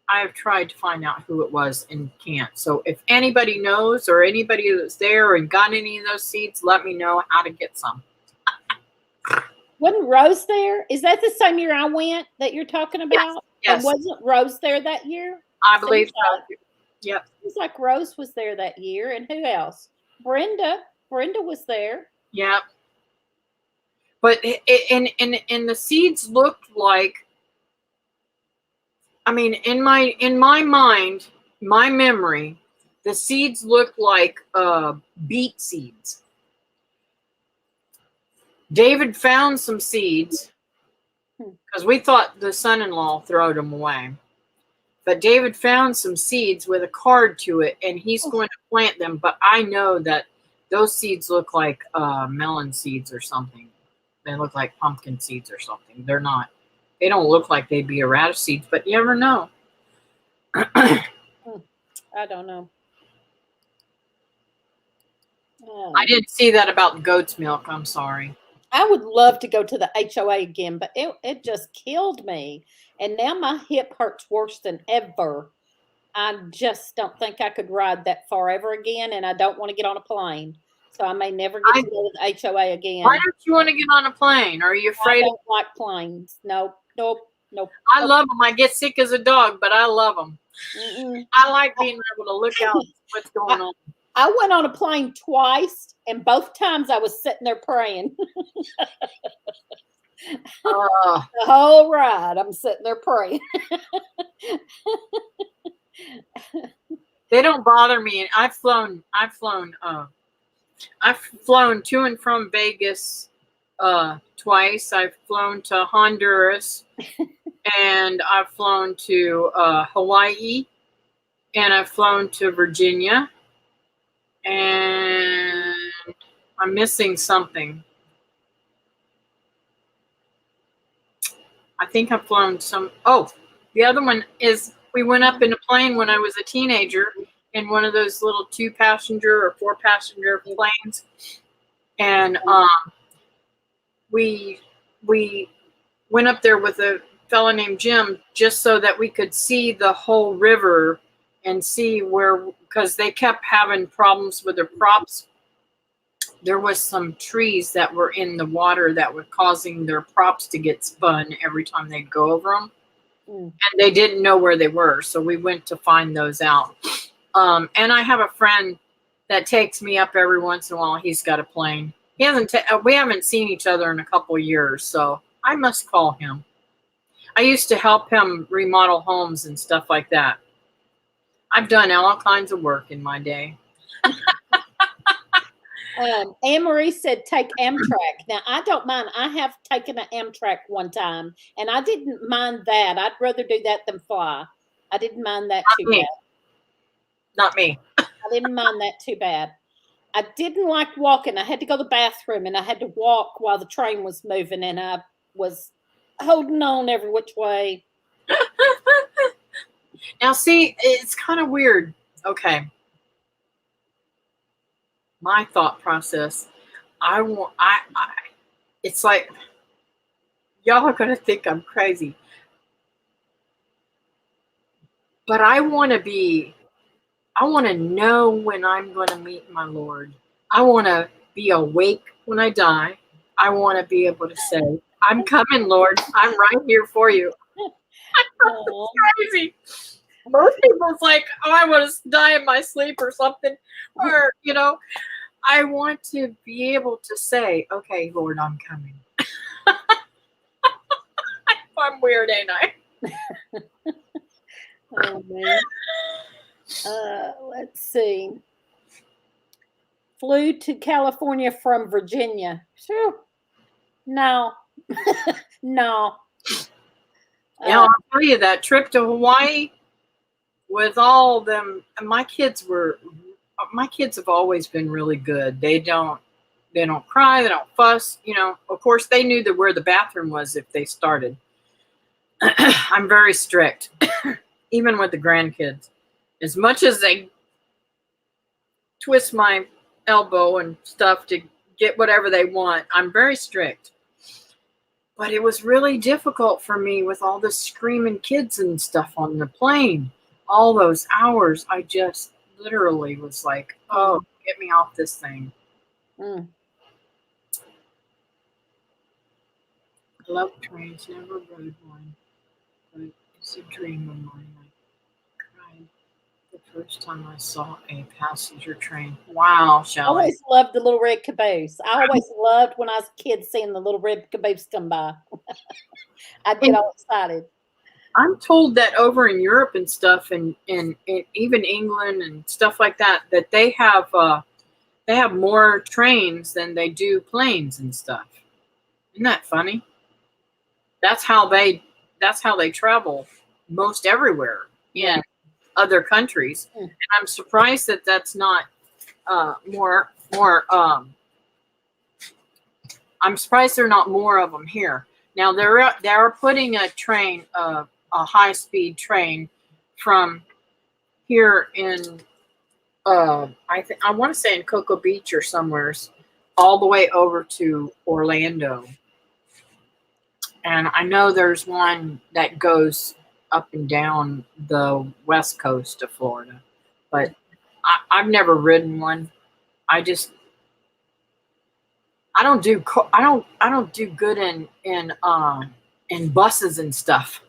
to find out who it was and can't. So if anybody knows, or anybody that's there and got any of those seeds, let me know how to get some. Wasn't Rose there? Is that the same year I went that you're talking about? Yes. And wasn't Rose there that year? I believe so. Yep. It was like Rose was there that year. And who else? Brenda was there. Yep. But and the seeds looked like, I mean, in my mind, my memory, the seeds looked like beet seeds. David found some seeds because we thought the son-in-law throwed them away. But David found some seeds with a card to it, and he's going to plant them. But I know that those seeds look like melon seeds or something. They look like pumpkin seeds or something. They're not. They don't look like they'd be a radish seeds, but you never know. I don't know. I didn't see that about the goat's milk. I'm sorry. I would love to go to the HOA again, but it just killed me. And now my hip hurts worse than ever. I just don't think I could ride that far ever again, and I don't want to get on a plane. So I may never get to go to the HOA again. Why don't you want to get on a plane? Are you afraid? I don't like planes. Nope. I love them. I get sick as a dog, but I love them. I like being able to look out what's going on. I went on a plane twice, and both times I was sitting there praying. Oh, The whole ride, I'm sitting there praying. they don't bother me. I've flown to and from Vegas twice. I've flown to Honduras, and I've flown to Hawaii, and I've flown to Virginia, and I'm missing something. I think I've flown some. Oh, the other one is we went up in a plane when I was a teenager in one of those little 2-passenger or 4-passenger planes, and we went up there with a fellow named Jim just so that we could see the whole river and see where, because they kept having problems with their props. There was some trees that were in the water that were causing their props to get spun every time they'd go over them. And they didn't know where they were. So we went to find those out. And I have a friend that takes me up every once in a while. He's got a plane. We haven't seen each other in a couple of years, so I must call him. I used to help him remodel homes and stuff like that. I've done all kinds of work in my day. Anne Marie said, take Amtrak. Now, I don't mind. I have taken an Amtrak one time, and I didn't mind that. I'd rather do that than fly. I didn't mind that too bad. Not me. I didn't mind that too bad. I didn't like walking. I had to go to the bathroom, and I had to walk while the train was moving, and I was holding on every which way. Now, see, it's kind of weird. Okay. My thought process, it's like, y'all are going to think I'm crazy. But I want to know when I'm going to meet my Lord. I want to be awake when I die. I want to be able to say, I'm coming, Lord. I'm right here for you. It's crazy. Most people's like, oh, I want to die in my sleep or something. Or, I want to be able to say, okay, Lord, I'm coming. I'm weird, ain't I? Oh, man. Let's see. Flew to California from Virginia. Sure. No. No. I'll tell you, that trip to Hawaii with all them, my kids have always been really good. They don't cry, they don't fuss. Of course they knew where the bathroom was if they started. I'm very strict, even with the grandkids. As much as they twist my elbow and stuff to get whatever they want, I'm very strict. But it was really difficult for me with all the screaming kids and stuff on the plane. All those hours, I just literally was like, oh, get me off this thing. I love trains, never rode one, but it's a dream of mine. I cried the first time I saw a passenger train. Wow, Shelley. I always loved the little red caboose. I always loved when I was a kid seeing the little red caboose come by. I'd get all excited. I'm told that over in Europe and stuff, and even England and stuff like that, that they have more trains than they do planes and stuff. Isn't that funny? That's how they travel most everywhere in other countries. And I'm surprised that that's not more. I'm surprised there are not more of them here. Now they're putting a train, a high-speed train from here in I want to say in Cocoa Beach or somewhere, all the way over to Orlando. And I know there's one that goes up and down the west coast of Florida, but I've never ridden one. I don't do good in buses and stuff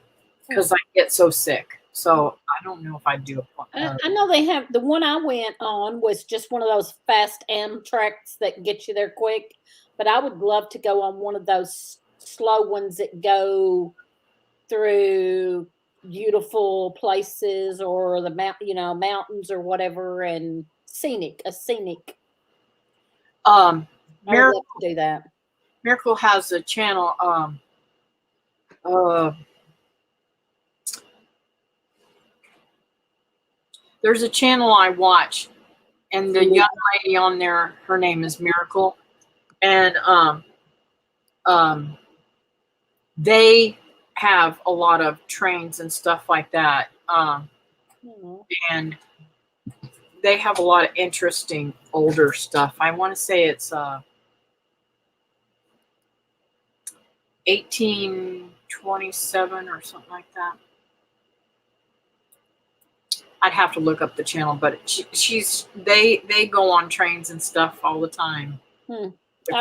because I get so sick. So I don't know if I do. I know they have, the one I went on was just one of those fast Amtraks that get you there quick. But I would love to go on one of those slow ones that go through beautiful places or the mountains or whatever, and a scenic. I would Miracle, love to do that. Miracle has a channel. Uh, there's a channel I watch, and the young lady on there, her name is Miracle, and they have a lot of trains and stuff like that, and they have a lot of interesting older stuff. I want to say it's 1827 or something like that. I'd have to look up the channel, but they go on trains and stuff all the time. I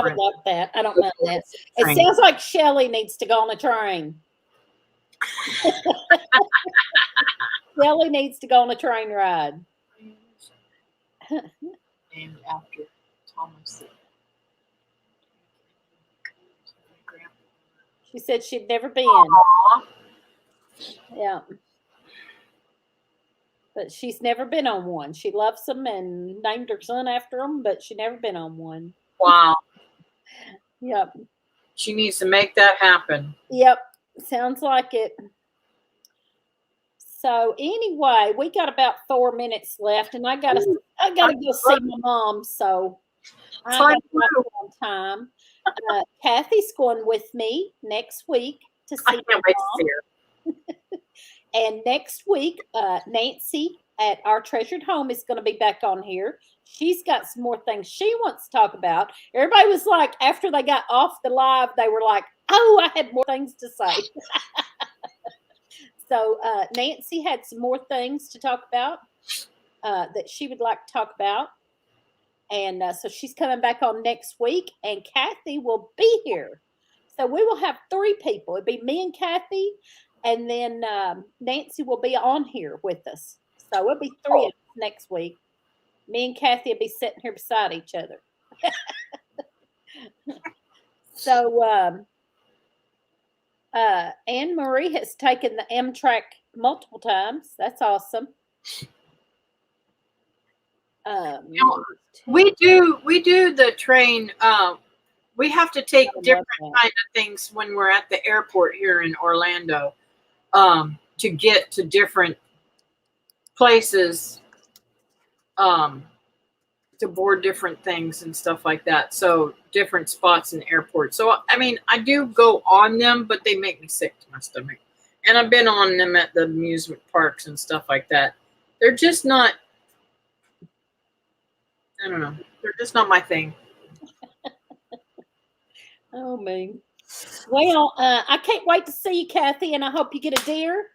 would like that. I don't know that. It sounds like Shelley needs to go on a train. Shelley needs to go on a train ride. Named after Thomas. She said she'd never been. Aww. Yeah. But she's never been on one. She loves them and named her son after them, but she never been on one. Wow. Yep. She needs to make that happen. Yep. Sounds like it. So anyway, we got about 4 minutes left, and I gotta go see my mom. So I got on time. Cathy's going with me next week to see my mom. And next week, Nancy at Our Treasured Home is going to be back on here. She's got some more things she wants to talk about. Everybody was like, after they got off the live, they were like, oh, I had more things to say. So Nancy had some more things to talk about that she would like to talk about. And so she's coming back on next week, and Cathy will be here. So we will have 3 people. It'll be me and Cathy, and then Nancy will be on here with us. So it'll be 3 of us next week. Me and Cathy will be sitting here beside each other. So Anne Marie has taken the Amtrak multiple times. That's awesome. We do the train. We have to take different kind of things when we're at the airport here in Orlando to get to different places, to board different things and stuff like that. So different spots in the airport. So I mean, I do go on them, but they make me sick to my stomach. And I've been on them at the amusement parks and stuff like that. They're just not. I don't know. They're just not my thing. Oh, me. Well, I can't wait to see you, Cathy, and I hope you get a deer.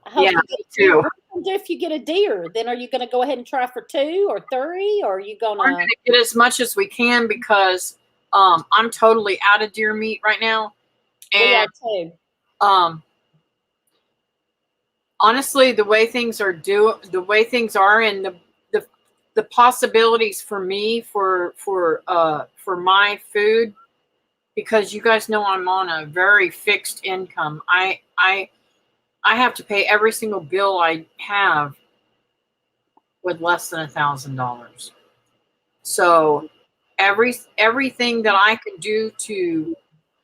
I hope me too. What are you gonna do if you get a deer? Then are you going to go ahead and try for 2 or 3, or are you going to? We're going to get as much as we can because I'm totally out of deer meat right now. And we are too. Honestly, the way things are, and the possibilities for me for my food, because you guys know I'm on a very fixed income. I have to pay every single bill I have with less than $1,000. So everything that I can do to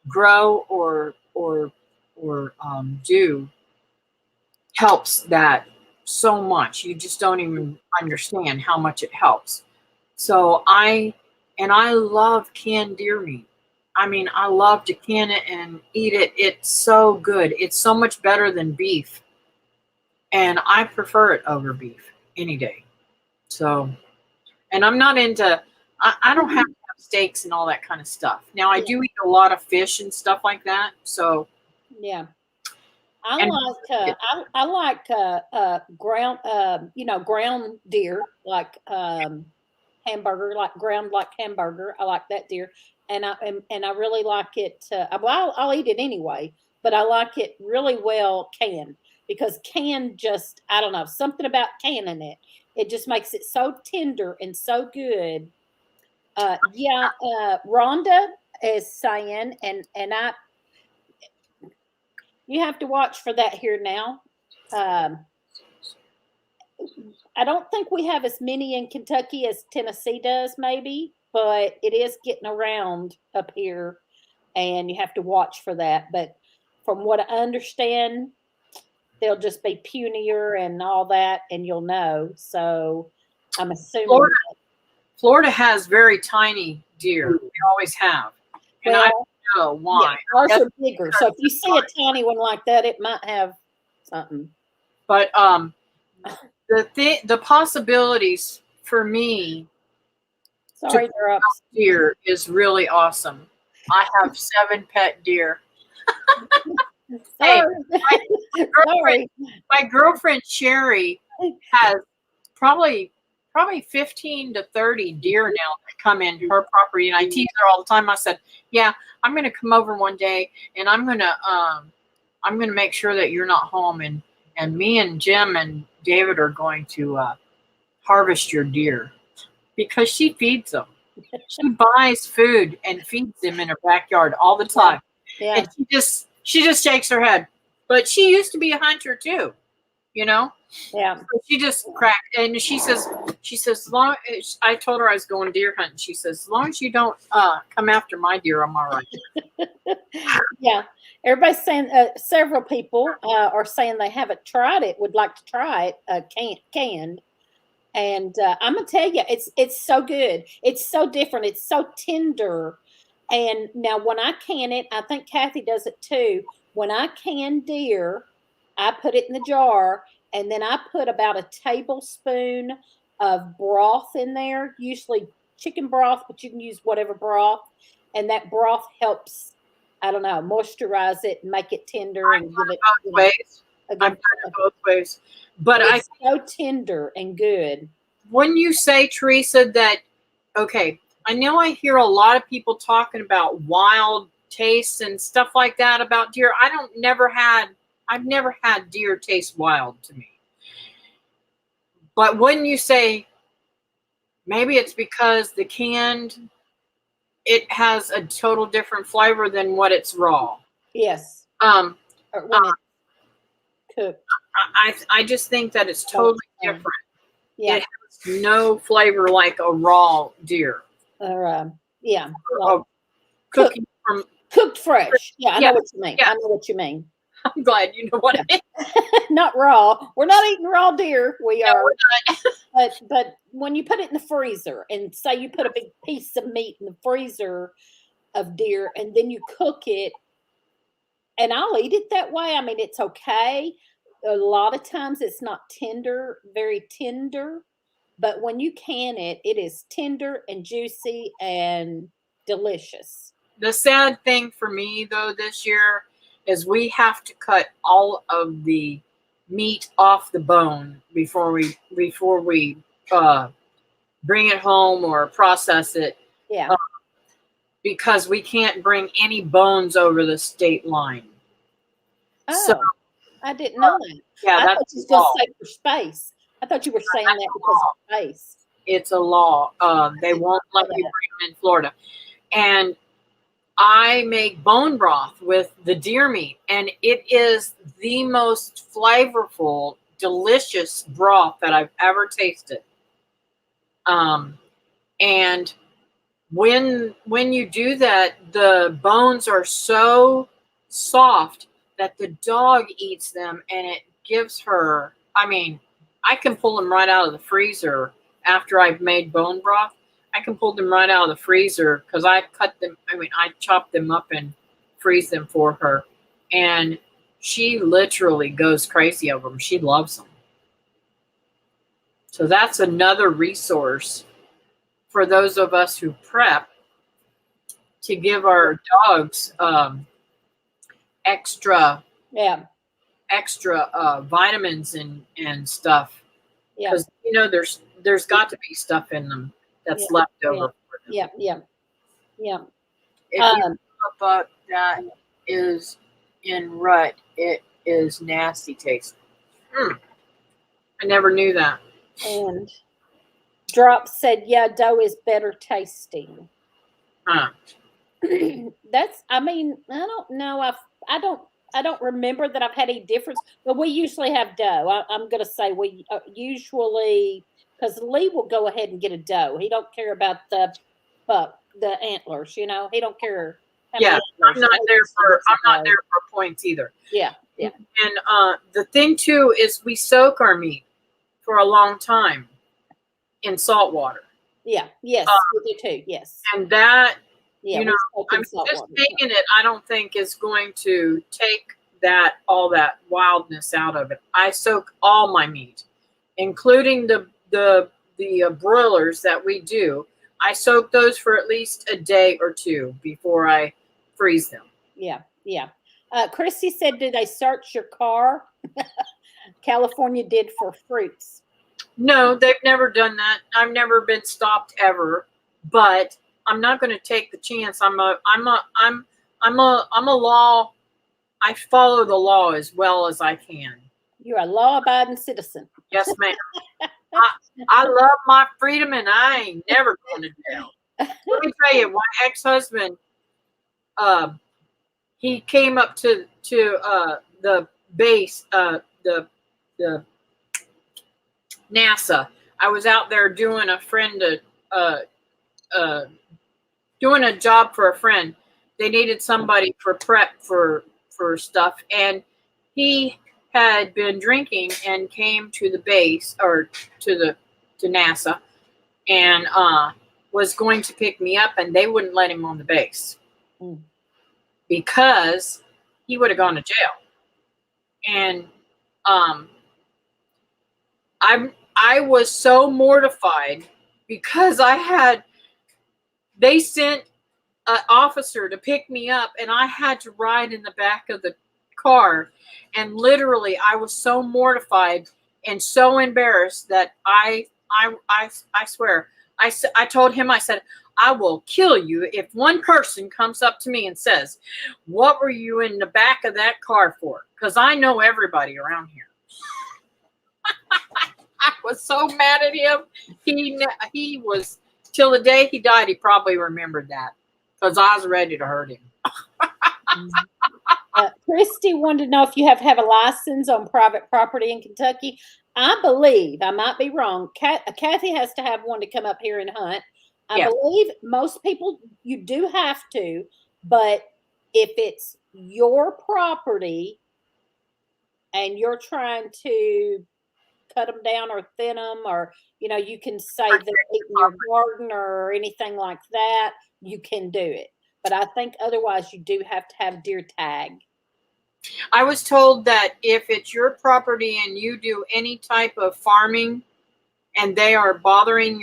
grow or do helps that so much. You just don't even understand how much it helps. So I love canned deer meat. I mean, I love to can it and eat it. It's so good. It's so much better than beef. And I prefer it over beef any day. So, and I'm not into, I don't have to have steaks and all that kind of stuff. Now, I do eat a lot of fish and stuff like that. So, yeah. I like ground ground deer, like hamburger, like ground like hamburger. I like that deer, and I really like it. Well, I'll eat it anyway, but I like it really well canned, because canned just, I don't know, something about canning it. It just makes it so tender and so good. Rhonda is saying, and You have to watch for that here now. Um, I don't think we have as many in Kentucky as Tennessee does, maybe, but it is getting around up here, and you have to watch for that. But from what I understand, they'll just be punier and all that, and you'll know. So I'm assuming. Florida has very tiny deer. They always have. And I don't know why. Yeah, ours are bigger. So if you see a tiny one like that, it might have something. But the possibilities for me Sorry, they're up. Deer is really awesome. I have 7 pet deer. Hey, my girlfriend Sherry has probably 15 to 30 deer now that come in her property, and I tease her all the time. I said, "Yeah, I'm going to come over one day, and I'm going to make sure that you're not home, and me and Jim and David are going to harvest your deer," because she feeds them. She buys food and feeds them in her backyard all the time. Yeah. And she just shakes her head. But she used to be a hunter too, you know? Yeah. So she just cracked, and she says, I told her I was going deer hunting. She says, as long as you don't come after my deer, I'm all right. Yeah. Everybody's saying, several people are saying they haven't tried it, would like to try it canned. And I'm gonna tell you, it's so good. It's so different. It's so tender. And now when I can it, I think Cathy does it too. When I can deer, I put it in the jar, and then I put about a tablespoon of broth in there, usually chicken broth, but you can use whatever broth. And that broth helps, I don't know, moisturize it and make it tender and give it both ways. I've done it both ways. But it's so tender and good. When you say, Teresa, that, okay, I know I hear a lot of people talking about wild tastes and stuff like that about deer. I've never had deer taste wild to me. But when you say maybe it's because the canned, it has a total different flavor than what it's raw. Yes. Or when it's cooked. I just think that it's totally different. Yeah. It has no flavor like a raw deer. Yeah. Cooked fresh. Yeah, I know what you mean. Yeah. I know what you mean. I'm glad you know what I mean. Not raw. We're not eating raw deer. We are. We're not. but when you put it in the freezer, and say you put a big piece of meat in the freezer of deer, and then you cook it, and I'll eat it that way. I mean, it's okay. A lot of times it's not tender, very tender, but when you can it, it is tender and juicy and delicious. The sad thing for me, though, this year is we have to cut all of the meat off the bone before we bring it home or process it. Yeah. Because we can't bring any bones over the state line. Oh, so, I didn't know that. Yeah, I thought you were going to say for space. I thought you were saying that because of space. It's a law. They won't let you bring them in Florida. And I make bone broth with the deer meat, and it is the most flavorful, delicious broth that I've ever tasted. And when you do that, the bones are so soft that the dog eats them, and it gives her, I mean, I can pull them right out of the freezer after I've made bone broth. I can pull them right out of the freezer because I chop them up and freeze them for her. And she literally goes crazy over them. She loves them. So that's another resource for those of us who prep to give our dogs extra vitamins and stuff. Yeah. Because there's got to be stuff in them that's left over. Yeah. If you look that is in rut, it is nasty tasting. I never knew that. And Drop said, yeah, dough is better tasting. Huh. I mean, I don't know. I don't remember that I've had any difference, but we usually have doe. I'm going to say we usually, because Lee will go ahead and get a doe. He don't care about the antlers. You know, he don't care how Yeah, many antlers. I'm not there for points either. Yeah, yeah, And the thing too is we soak our meat for a long time in salt water. yeah. Yes, we do too. Yes. And that, Yeah, you know, we soak I in mean, salt just water. taking it, I don't think is going to take all that wildness out of it. I soak all my meat, including the broilers that we do. I soak those for at least a day or two before I freeze them. Yeah, yeah. Christy said, "Do they search your car?" California did for fruits. No, they've never done that. I've never been stopped ever, but I'm not going to take the chance. I'm a law. I follow the law as well as I can. You're a law-abiding citizen. Yes, ma'am. I love my freedom, and I ain't never going to jail. Let me tell you, my ex-husband, he came up to the base, the NASA. I was out there doing doing a job for a friend. They needed somebody for prep for stuff, and he had been drinking and came to the base or to NASA, and was going to pick me up, and they wouldn't let him on the base because he would have gone to jail. And I was so mortified because they sent an officer to pick me up, and I had to ride in the back of the car, and literally I was so mortified and so embarrassed that I swear I told him, I said, I will kill you if one person comes up to me and says, what were you in the back of that car for? Because I know everybody around here. I was so mad at him. He was, till the day he died, he probably remembered that because I was ready to hurt him. Christy wanted to know if you have to have a license on private property in Kentucky. I believe, I might be wrong, Cathy has to have one to come up here and hunt. I believe most people, you do have to, but if it's your property and you're trying to cut them down or thin them, or, you know, you can say they're eating your garden or anything like that, you can do it. But I think otherwise you do have to have deer tag. I was told that if it's your property and you do any type of farming and they are bothering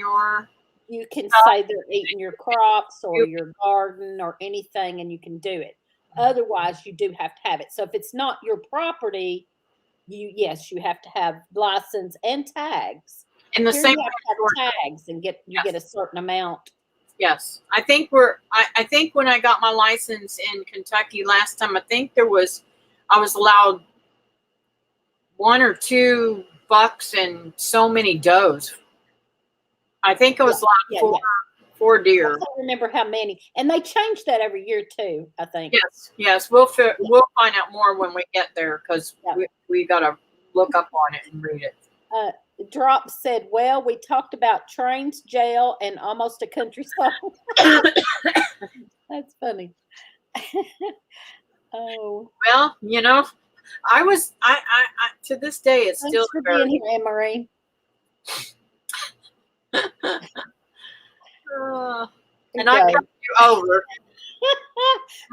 you can say they're eating your crops or your garden or anything, and you can do it. Otherwise, you do have to have it. So if it's not your property, you have to have license and tags. And the Here same you have to have tags and get a certain amount. Yes, I think I think when I got my license in Kentucky last time, I think I was allowed 1 or 2 bucks and so many does. I think it was like 4 deer. I don't remember how many, and they change that every year too, I think. Yes, we'll find out more when we get there because we got to look up on it and read it. Drop said, well, we talked about trains, jail, and almost a country song. That's funny. Oh. Well, you know, I to this day, it's Thanks still for being here, Anne Marie. And I got you over.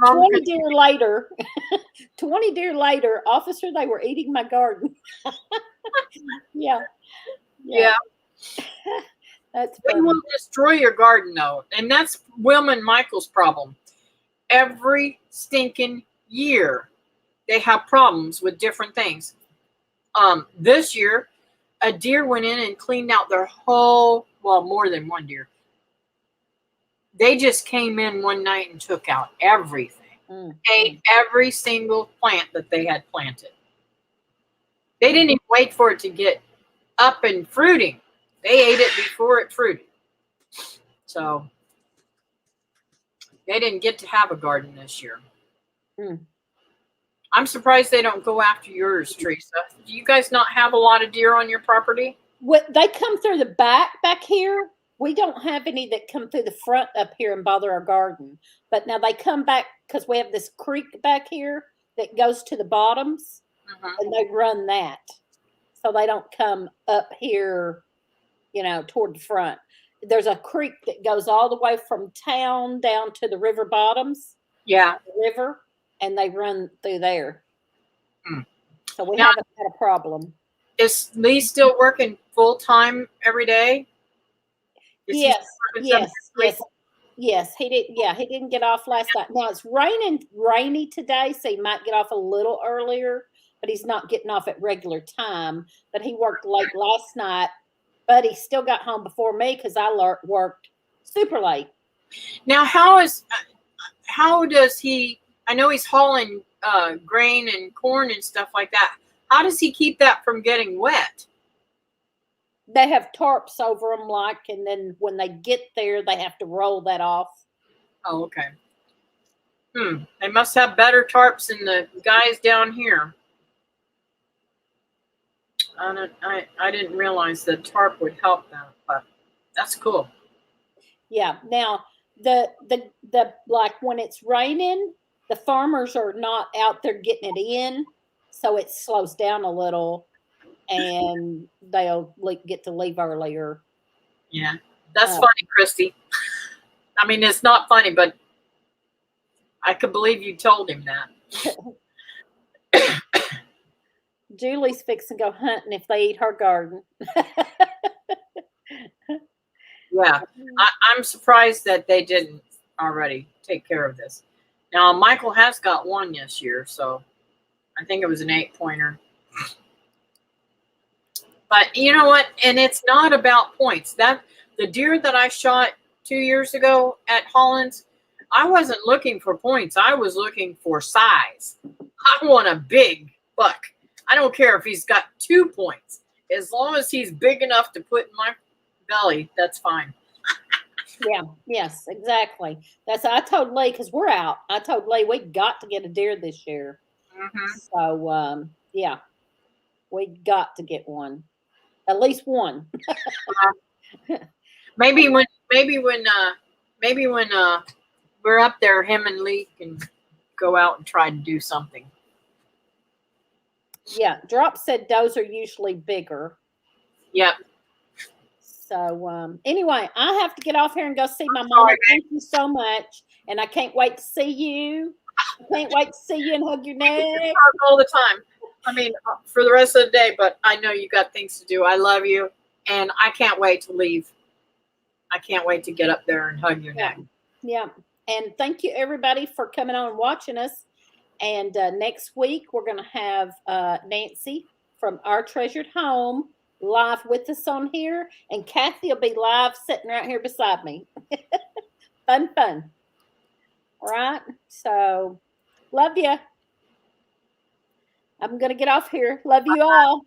20 deer later, 20 deer later, officer, they were eating my garden. Yeah. That's funny. They will destroy your garden, though, and that's Wilman Michael's problem. Every stinking year, they have problems with different things. This year, a deer went in and cleaned out their whole, well, more than one deer. They just came in one night and took out everything. Ate every single plant that they had planted. They didn't even wait for it to get up and fruiting. They ate it before it fruited. So they didn't get to have a garden this year. I'm surprised they don't go after yours, Teresa. Do you guys not have a lot of deer on your property? They come through the back here. We don't have any that come through the front up here and bother our garden. But now they come back because we have this creek back here that goes to the bottoms, and they run that. So they don't come up here, toward the front. There's a creek that goes all the way from town down to the river bottoms. Yeah. The river, and they run through there. So we Now, haven't had a problem. Is Lee still working full time every day? Yes. He did. Yeah, he didn't get off last night. Now it's rainy today, so he might get off a little earlier, but he's not getting off at regular time. But he worked late last night, but he still got home before me because I worked super late. Now, how does he? I know he's hauling grain and corn and stuff like that. How does he keep that from getting wet? They have tarps over them, and then when they get there, they have to roll that off. Oh, okay. They must have better tarps than the guys down here. I didn't realize that tarp would help that, but that's cool. Yeah. Now the like when it's raining, the farmers are not out there getting it in, so it slows down a little, and they'll get to leave earlier. Yeah, that's funny, Christy. I mean, it's not funny, but I could believe you told him that. Julie's fixing to go hunting if they eat her garden. Yeah, I'm surprised that they didn't already take care of this. Now, Michael has got one this year, so I think it was an 8-pointer. But you know what? And it's not about points. That the deer that I shot 2 years ago at Hollins, I wasn't looking for points. I was looking for size. I want a big buck. I don't care if he's got 2 points. As long as he's big enough to put in my belly, that's fine. Yeah, yes, exactly. I told Lee, because we're out. I told Lee we got to get a deer this year. So yeah, we got to get one, at least one. maybe when we're up there, him and Lee can go out and try to do something. Yeah, Drop said those are usually bigger. Yep. So anyway, I have to get off here and go see my mom. Thank you so much, and I can't wait to see you. I can't wait to see you and hug your neck. All the time. I mean, for the rest of the day, but I know you got things to do. I love you, and I can't wait to leave. I can't wait to get up there and hug your neck. Yeah, and thank you everybody for coming on and watching us. And next week we're going to have Nancy from Our Treasured Home live with us on here, and Cathy will be live sitting right here beside me. Fun. All right. So love you. I'm going to get off here. Love you all.